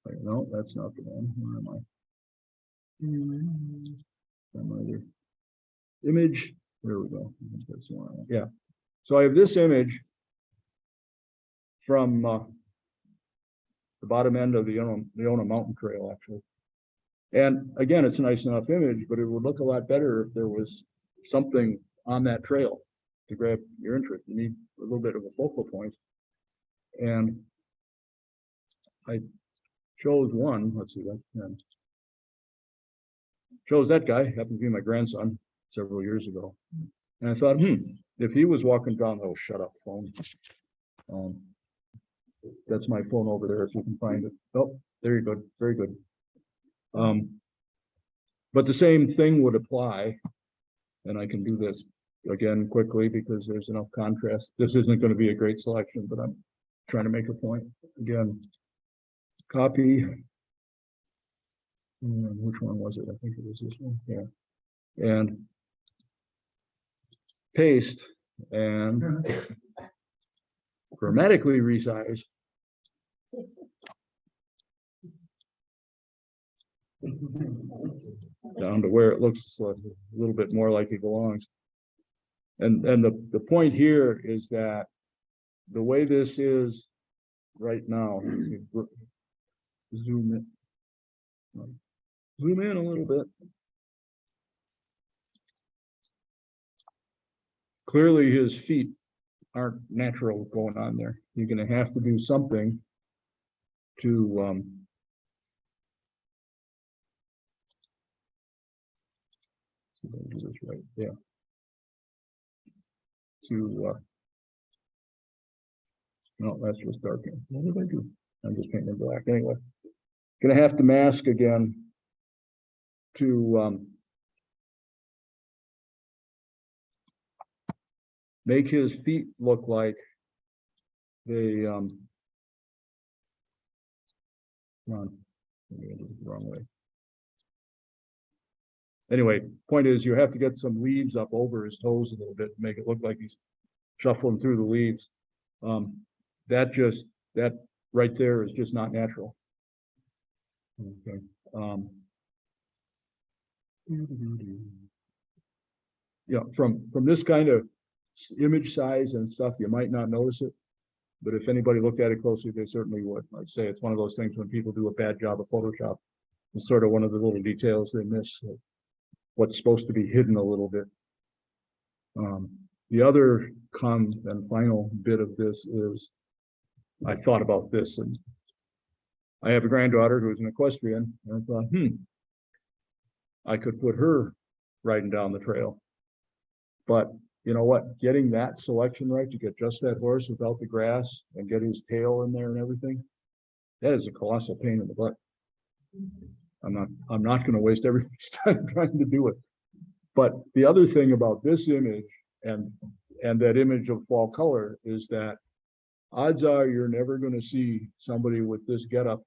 D: Wait, no, that's not the one. Where am I? Some other image. There we go. I think that's the one. Yeah. So I have this image from the bottom end of the Leona Mountain Trail, actually. And again, it's a nice enough image, but it would look a lot better if there was something on that trail to grab your interest. You need a little bit of a focal point. And I chose one, let's see, that chose that guy, happened to be my grandson several years ago. And I thought, if he was walking down, oh, shut up, phone. That's my phone over there, if you can find it. Oh, there you go, very good. But the same thing would apply, and I can do this again quickly because there's enough contrast. This isn't going to be a great selection, but I'm trying to make a point. Again, copy. Which one was it? I think it was this one. Yeah. And paste and grammatically resize. Down to where it looks a little bit more like it belongs. And the point here is that the way this is right now, zoom in a little bit. Clearly his feet aren't natural going on there. You're going to have to do something to do this right, yeah. To no, that's just darkening. What did I do? I'm just painting black anyway. Gonna have to mask again to make his feet look like they come on, maybe I did it the wrong way. Anyway, point is you have to get some leaves up over his toes a little bit to make it look like he's shuffling through the leaves. That right there is just not natural. Okay. Yeah, from this kind of image size and stuff, you might not notice it, but if anybody looked at it closely, they certainly would. I'd say it's one of those things when people do a bad job of Photoshop, it's sort of one of the little details they miss. What's supposed to be hidden a little bit. The other and final bit of this is, I thought about this, and I have a granddaughter who's an equestrian, and I thought, I could put her riding down the trail. But you know what, getting that selection right to get just that horse without the grass and get his tail in there and everything, that is a colossal pain in the butt. I'm not going to waste everybody's time trying to do it. But the other thing about this image and that image of fall color is that odds are you're never going to see somebody with this getup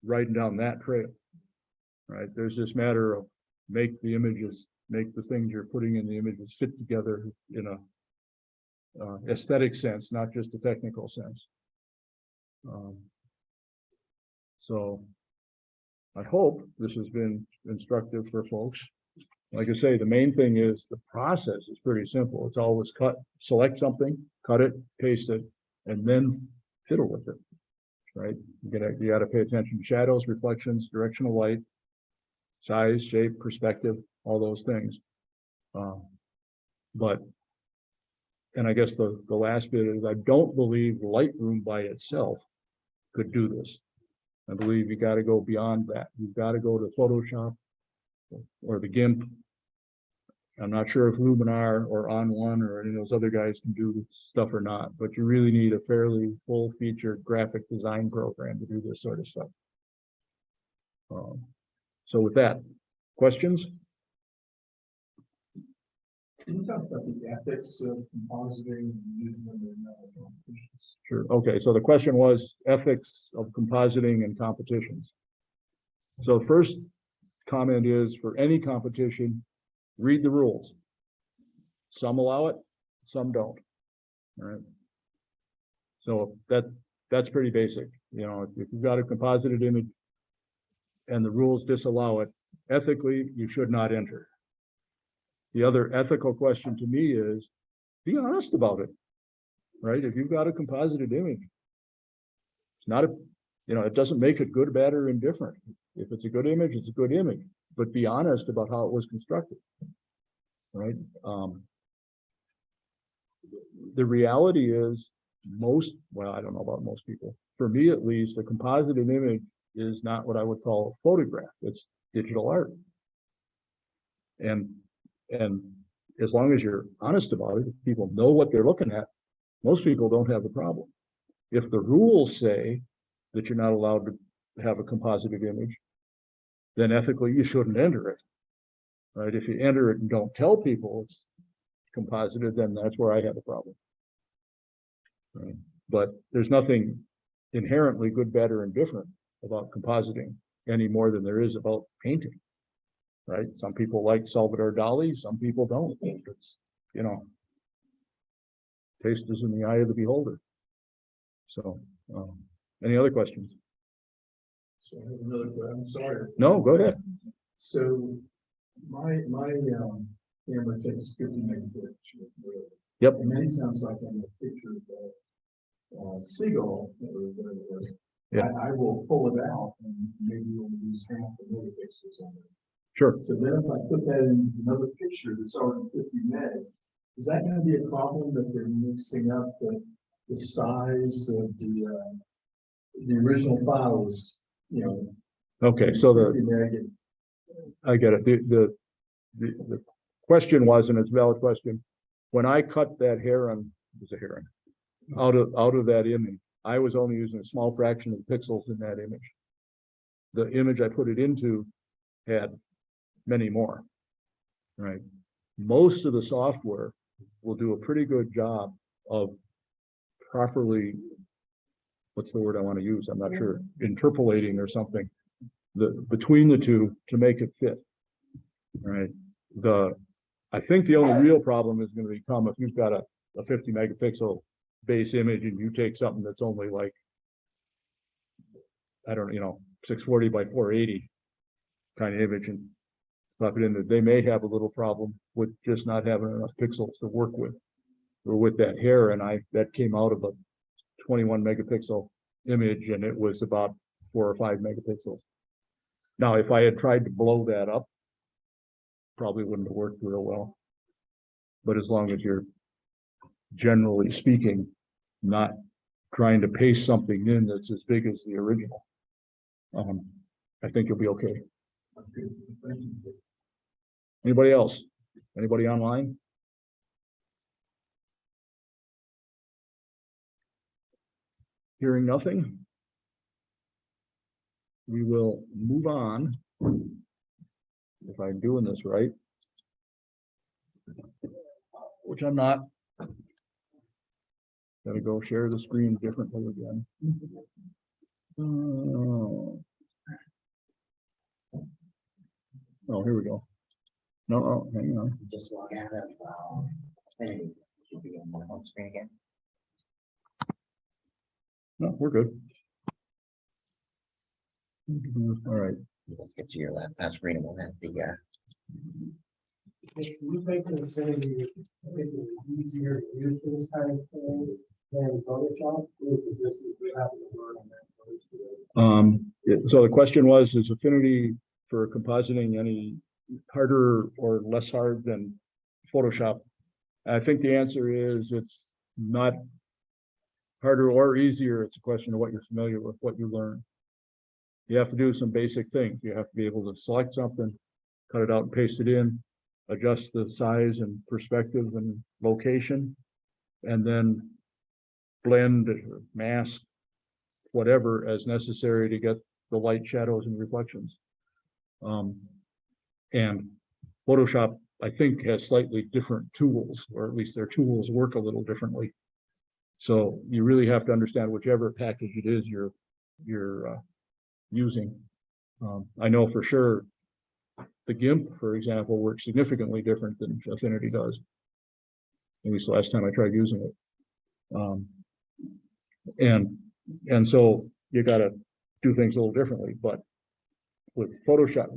D: riding down that trail, right? There's this matter of make the things you're putting in the images fit together in a aesthetic sense, not just a technical sense. So I hope this has been instructive for folks. Like I say, the main thing is the process is pretty simple. It's always select something, cut it, paste it, and then fiddle with it, right? You gotta pay attention to shadows, reflections, directional light, size, shape, perspective, all those things. And I guess the last bit is I don't believe Lightroom by itself could do this. I believe you got to go beyond that. You've got to go to Photoshop or the GIMP. I'm not sure if Luminar or On1 or any of those other guys can do this stuff or not, but you really need a fairly full-featured graphic design program to do this sort of stuff. So with that, questions?
G: Can you talk about the ethics of compositing and using them in competitions?
D: Sure. Okay, so the question was ethics of compositing and competitions. So the first comment is for any competition, read the rules. Some allow it, some don't. All right. So that's pretty basic. You know, if you've got a composited image and the rules disallow it, ethically, you should not enter. The other ethical question to me is, be honest about it, right? If you've got a composited image, it's not it doesn't make it good, bad, or indifferent. If it's a good image, it's a good image, but be honest about how it was constructed, right? The reality is I don't know about most people. For me, at least, a composited image is not what I would call a photograph. It's digital art. And as long as you're honest about it, if people know what they're looking at, most people don't have the problem. If the rules say that you're not allowed to have a composited image, then ethically you shouldn't enter it, right? If you enter it and don't tell people it's composited, then that's where I have a problem. Right? But there's nothing inherently good, bad, or indifferent about compositing any more than there is about painting. Right? Some people like Salvador Dali, some people don't. It's, taste is in the eye of the beholder. So, any other questions?
G: So I have another question. I'm sorry.
D: No, go ahead.
G: So my camera takes 50 megapixels.
D: Yep.
G: And many times like on the picture of seagull or whatever it was,
D: Yeah.
G: I will pull it out and maybe we'll use half the megapixels on it.
D: Sure.
G: So then if I put that in another picture that's already 50 meg, is that going to be a problem that they're mixing up the size of the original files?
D: Okay, so
G: 50 meg.
D: I get it. The question was, and it's a valid question, when I cut that heron, it was a heron, out of that image, I was only using a small fraction of the pixels in that image. The image I put it into had many more, right? Most of the software will do a pretty good job of properly, what's the word I want to use? I'm not sure, interpolating or something, between the two to make it fit, right? I think the only real problem is going to become if you've got a 50 megapixel base image and you take something that's only like, I don't know, 640 by 480 kind of image and plop it in there. They may have a little problem with just not having enough pixels to work with, or with that hair. And that came out of a 21 megapixel image and it was about 4 or 5 megapixels. Now, if I had tried to blow that up, probably wouldn't have worked real well. But as long as you're generally speaking, not trying to paste something in that's as big as the original. I think you'll be okay. Anybody else? Anybody online? Hearing nothing, we will move on. If I'm doing this right, which I'm not. Gotta go share the screen differently again. Oh, here we go. No, oh, hang on.
A: Just log out of, Affinity. Should be on my home screen again.
D: No, we're good. All right.
A: Let's get to your laptop screen and we'll have the,
B: If you make the Infinity easier to use for this kind of thing than Photoshop, which is just we have to learn on that.
D: So the question was, is Affinity for compositing any harder or less hard than Photoshop? I think the answer is it's not harder or easier. It's a question of what you're familiar with, what you learn. You have to do some basic things. You have to be able to select something, cut it out and paste it in, adjust the size and perspective and location, and then blend, mask, whatever as necessary to get the light, shadows, and reflections. And Photoshop, I think, has slightly different tools, or at least their tools work a little differently. So you really have to understand whichever package it is you're using. I know for sure the GIMP, for example, works significantly different than Affinity does. At least the last time I tried using it. And so you got to do things a little differently. But with Photoshop,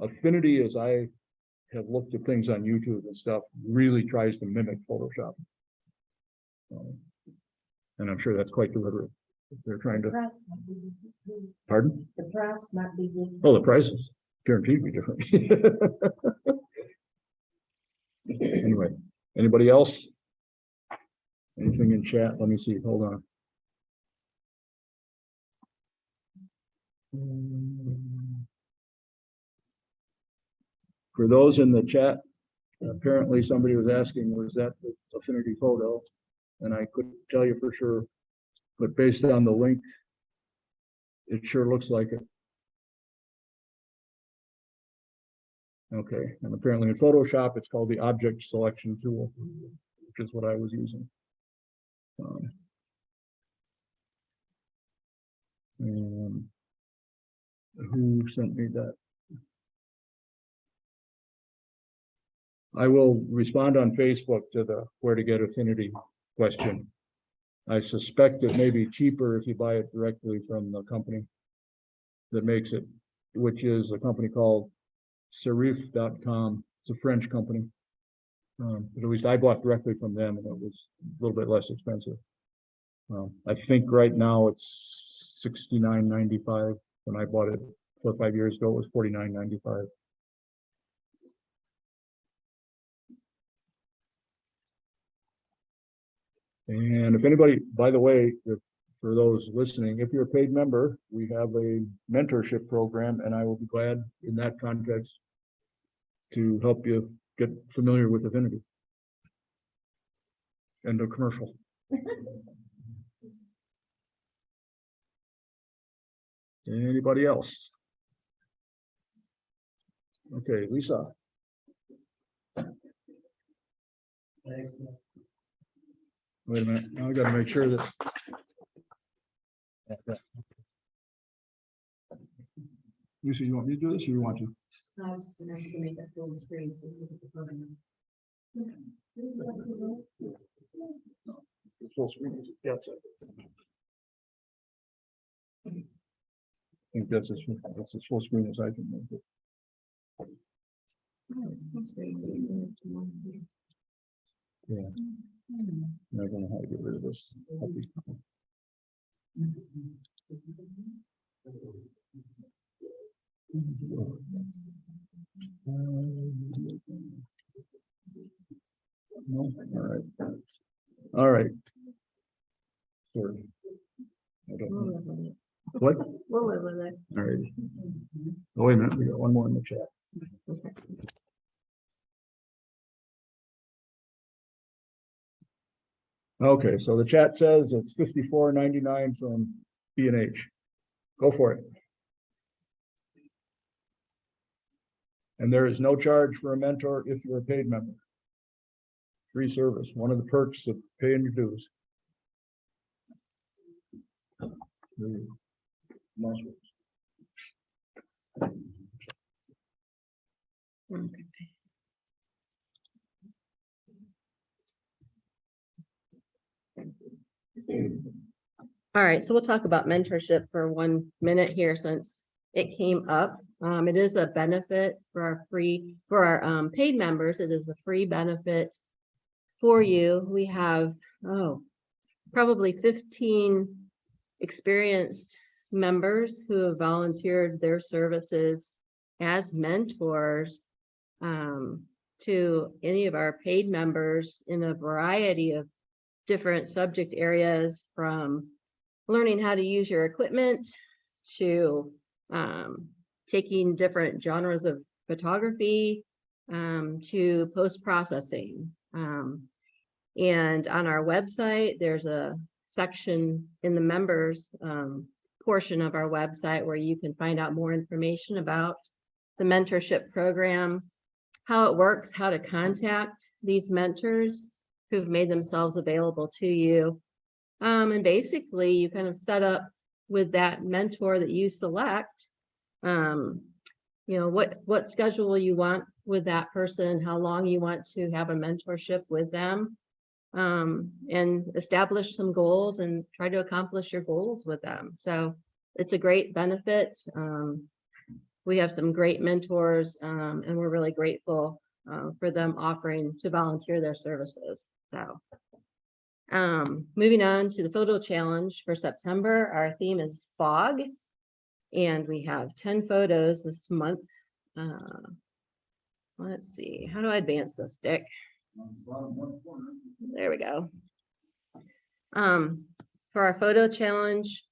D: Affinity, as I have looked at things on YouTube and stuff, really tries to mimic Photoshop. And I'm sure that's quite deliberate. They're trying to. Pardon?
E: The price might be.
D: Oh, the prices guaranteed to be different. Anyway, anybody else? Anything in chat? Let me see. Hold on. For those in the chat, apparently somebody was asking, was that the Affinity photo? And I couldn't tell you for sure, but based on the link, it sure looks like it. Okay, and apparently in Photoshop, it's called the object selection tool, which is what I was using. And who sent me that? I will respond on Facebook to the where to get Affinity question. I suspect it may be cheaper if you buy it directly from the company that makes it, which is a company called Serif.com. It's a French company. But at least I bought directly from them and it was a little bit less expensive. I think right now it's $69.95. When I bought it 4 or 5 years ago, it was $49.95. And if anybody, by the way, for those listening, if you're a paid member, we have a mentorship program, and I will be glad in that context to help you get familiar with Affinity. End of commercial. Anybody else? Okay, Lisa. Wait a minute, now I gotta make sure that. Lisa, you want me to do this or you want to?
E: I was just gonna make that full screen. So you look at the program.
D: Full screen is, that's it. I think that's as full screen as I can make it. Yeah. I don't know how to get rid of this. No, all right. All right. Sorry. I don't know. What?
E: We'll live with it.
D: All right. Oh, wait a minute, we got one more in the chat. Okay, so the chat says it's $54.99 from B&H. Go for it. And there is no charge for a mentor if you're a paid member. Free service, one of the perks of paying your dues.
I: All right, so we'll talk about mentorship for 1 minute here since it came up. It is a benefit for our paid members. It is a free benefit for you. We have, probably 15 experienced members who have volunteered their services as mentors to any of our paid members in a variety of different subject areas, from learning how to use your equipment to taking different genres of photography to post-processing. And on our website, there's a section in the members portion of our website where you can find out more information about the mentorship program, how it works, how to contact these mentors who've made themselves available to you. And basically you kind of set up with that mentor that you select, what schedule you want with that person, how long you want to have a mentorship with them, and establish some goals and try to accomplish your goals with them. So it's a great benefit. We have some great mentors, and we're really grateful for them offering to volunteer their services. So moving on to the photo challenge for September, our theme is fog, and we have 10 photos this month. Let's see, how do I advance this, Dick? There we go. For our photo challenge,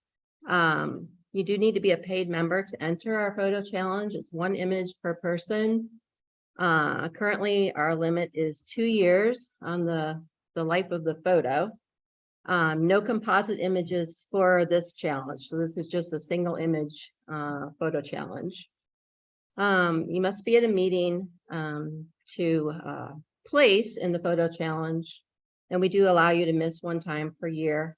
I: you do need to be a paid member to enter our photo challenge. It's 1 image per person. Currently, our limit is 2 years on the life of the photo. No composite images for this challenge. So this is just a single image photo challenge. You must be at a meeting to place in the photo challenge, and we do allow you to miss 1 time per year.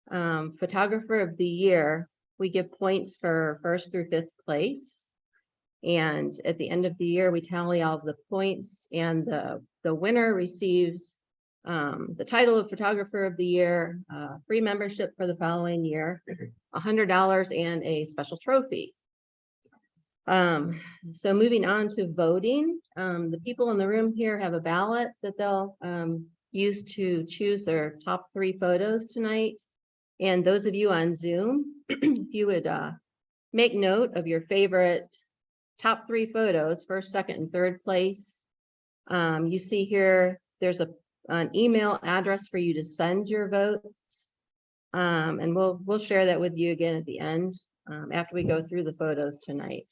I: Photographer of the year, we give points for 1st through 5th place. And at the end of the year, we tally all of the points, and the winner receives the title of photographer of the year, free membership for the following year, $100 and a special trophy. So moving on to voting, the people in the room here have a ballot that they'll use to choose their top 3 photos tonight. And those of you on Zoom, if you would make note of your favorite top 3 photos, 1st, 2nd, and 3rd place. You see here, there's an email address for you to send your votes. And we'll share that with you again at the end after we go through the photos tonight.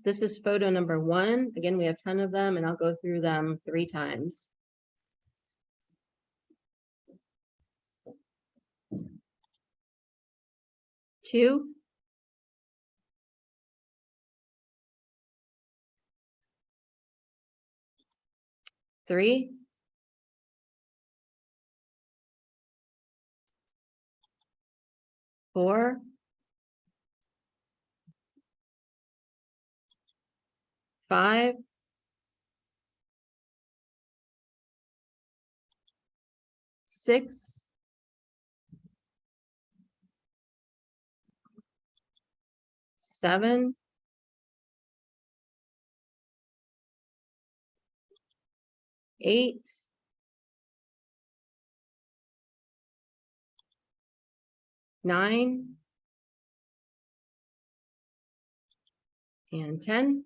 I: This is photo number 1. Again, we have 10 of them, and I'll go through them 3 times. Two. 3. 4. 5. 6. 7. 8. 9. And 10.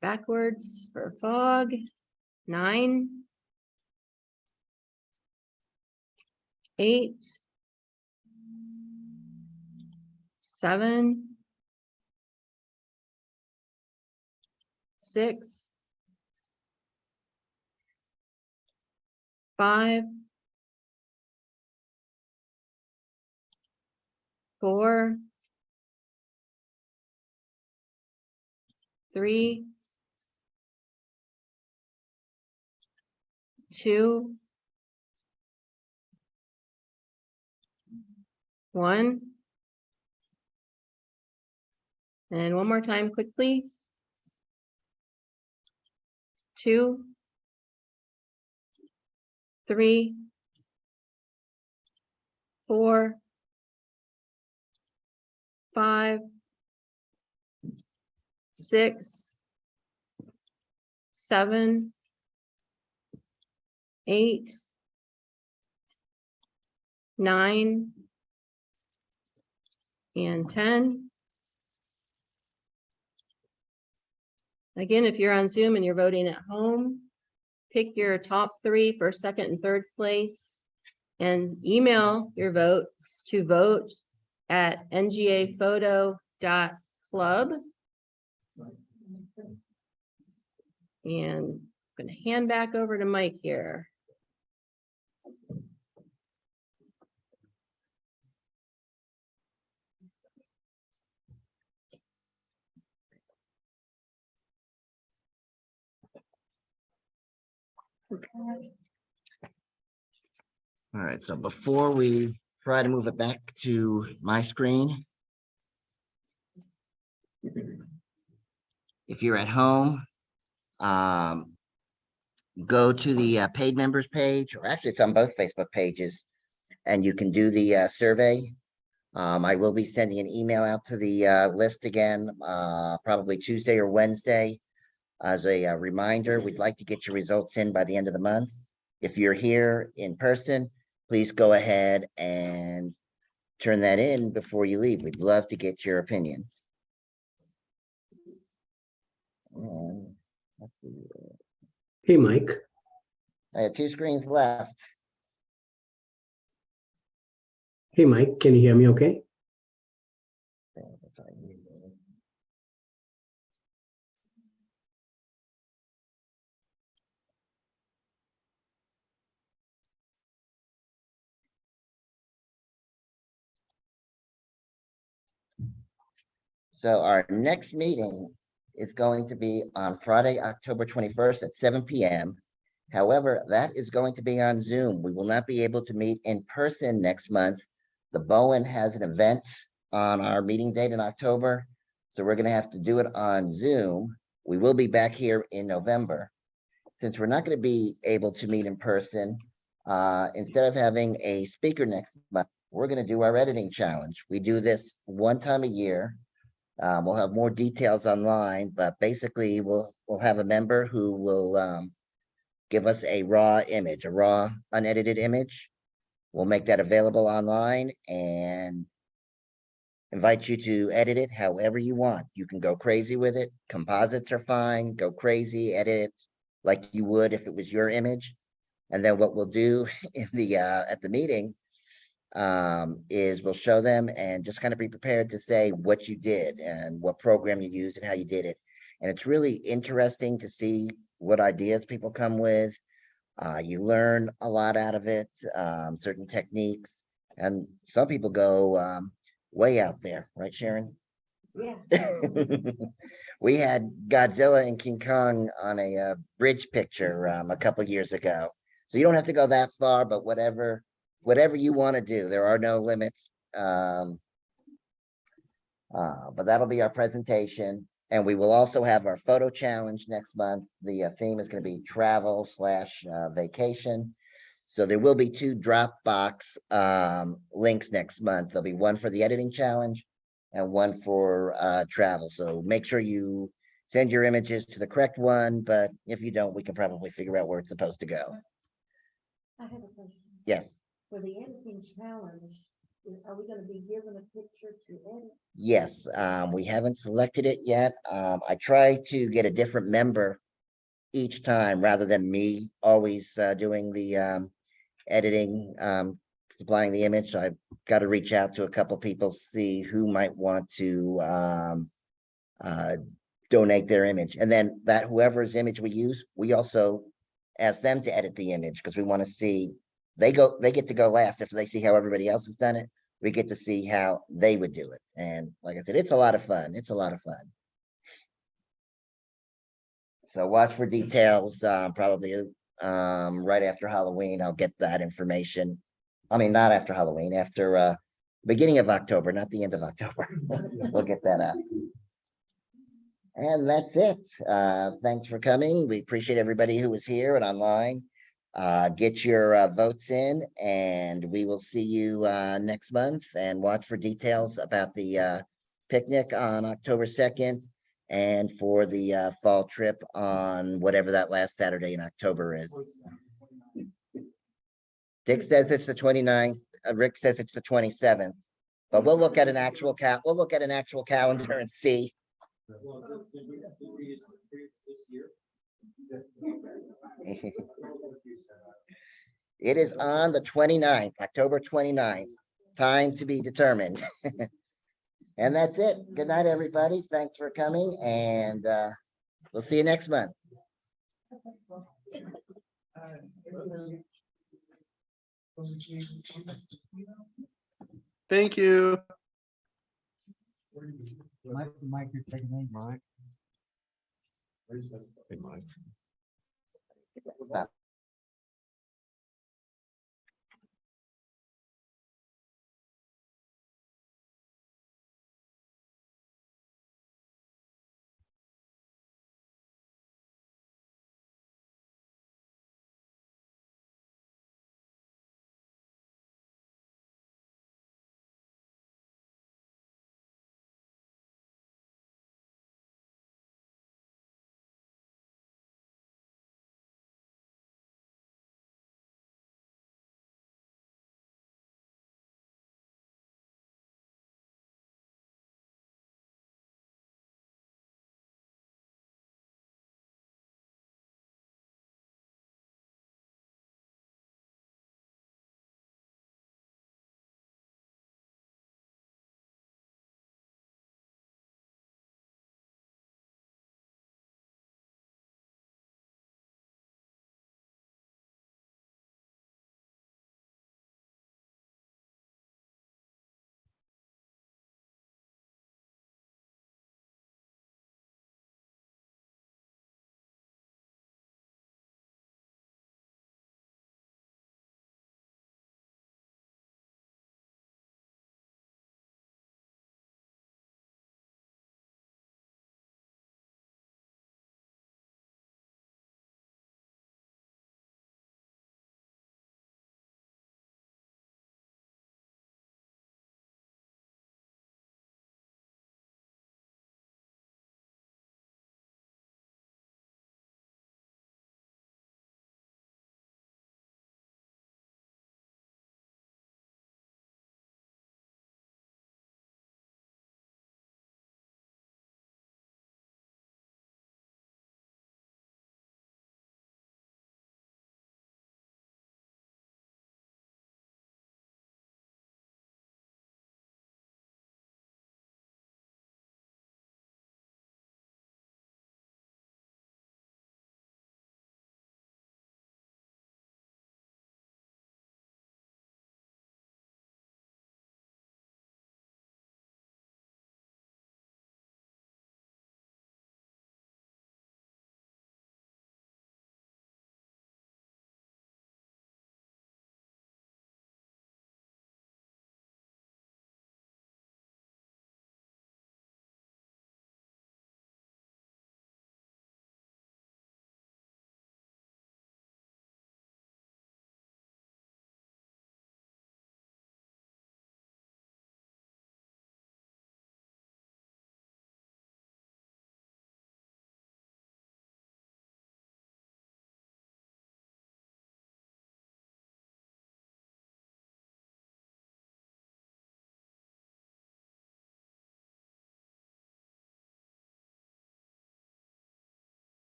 I: backwards for fog. 9. 8. 7. 6. 5. 4. 3. 2. 1. And one more time quickly. 2. 3. 4. 5. 6. 7. 8. 9. And 10. Again, if you're on Zoom and you're voting at home, pick your top 3 for second and third place and email your votes to vote@ngaphoto.club. And I'm going to hand back over to Mike here.
A: All right, so before we try to move it back to my screen, if you're at home, go to the paid members page, or actually it's on both Facebook pages, and you can do the survey. I will be sending an email out to the list again, probably Tuesday or Wednesday. As a reminder, we'd like to get your results in by the end of the month. If you're here in person, please go ahead and turn that in before you leave. We'd love to get your opinions. And let's see.
J: Hey, Mike.
A: I have 2 screens left.
J: Hey, Mike, can you hear me okay?
A: So our next meeting is going to be on Friday, October 21st at 7 p.m. However, that is going to be on Zoom. We will not be able to meet in person next month. The Bowen has an event on our meeting date in October, so we're going to have to do it on Zoom. We will be back here in November. Since we're not going to be able to meet in person, instead of having a speaker next month, we're going to do our editing challenge. We do this one time a year. We'll have more details online, but basically we'll have a member who will give us a raw image, a raw unedited image. We'll make that available online and invite you to edit it however you want. You can go crazy with it. Composites are fine. Go crazy, edit it like you would if it was your image. And then what we'll do in the at the meeting is we'll show them and just kind of be prepared to say what you did and what program you used and how you did it. And it's really interesting to see what ideas people come with. You learn a lot out of it, certain techniques, and some people go way out there, right, Sharon?
E: Yeah.
A: We had Godzilla and King Kong on a bridge picture a couple years ago. So you don't have to go that far, but whatever you want to do, there are no limits. But that'll be our presentation. And we will also have our photo challenge next month. The theme is going to be travel / vacation. So there will be 2 Dropbox links next month. There'll be one for the editing challenge and one for travel. So make sure you send your images to the correct one. But if you don't, we can probably figure out where it's supposed to go.
E: I have a question.
A: Yes.
E: For the editing challenge, Are we gonna be given a picture to edit?
A: Yes, we haven't selected it yet. I try to get a different member each time rather than me always doing the editing, supplying the image. So I've got to reach out to a couple people, see who might want to donate their image. And then that whoever's image we use, we also ask them to edit the image because we want to see, they get to go last after they see how everybody else has done it. We get to see how they would do it. And like I said, it's a lot of fun. It's a lot of fun. So watch for details, probably right after Halloween. I'll get that information. I mean, not after Halloween, after beginning of October, not the end of October. We'll get that out. And that's it. Thanks for coming. We appreciate everybody who was here and online. Get your votes in and we will see you next month, and watch for details about the picnic on October 2nd and for the fall trip on whatever that last Saturday in October is. Dick says it's the 29th. Rick says it's the 27th. But we'll look at an actual calendar and see. It is on the 29th, October 29th. Time to be determined. And that's it. Good night, everybody. Thanks for coming, and we'll see you next month.
K: Thank you.
B: Mike, you're taking me.
D: Mike.
A: Stop.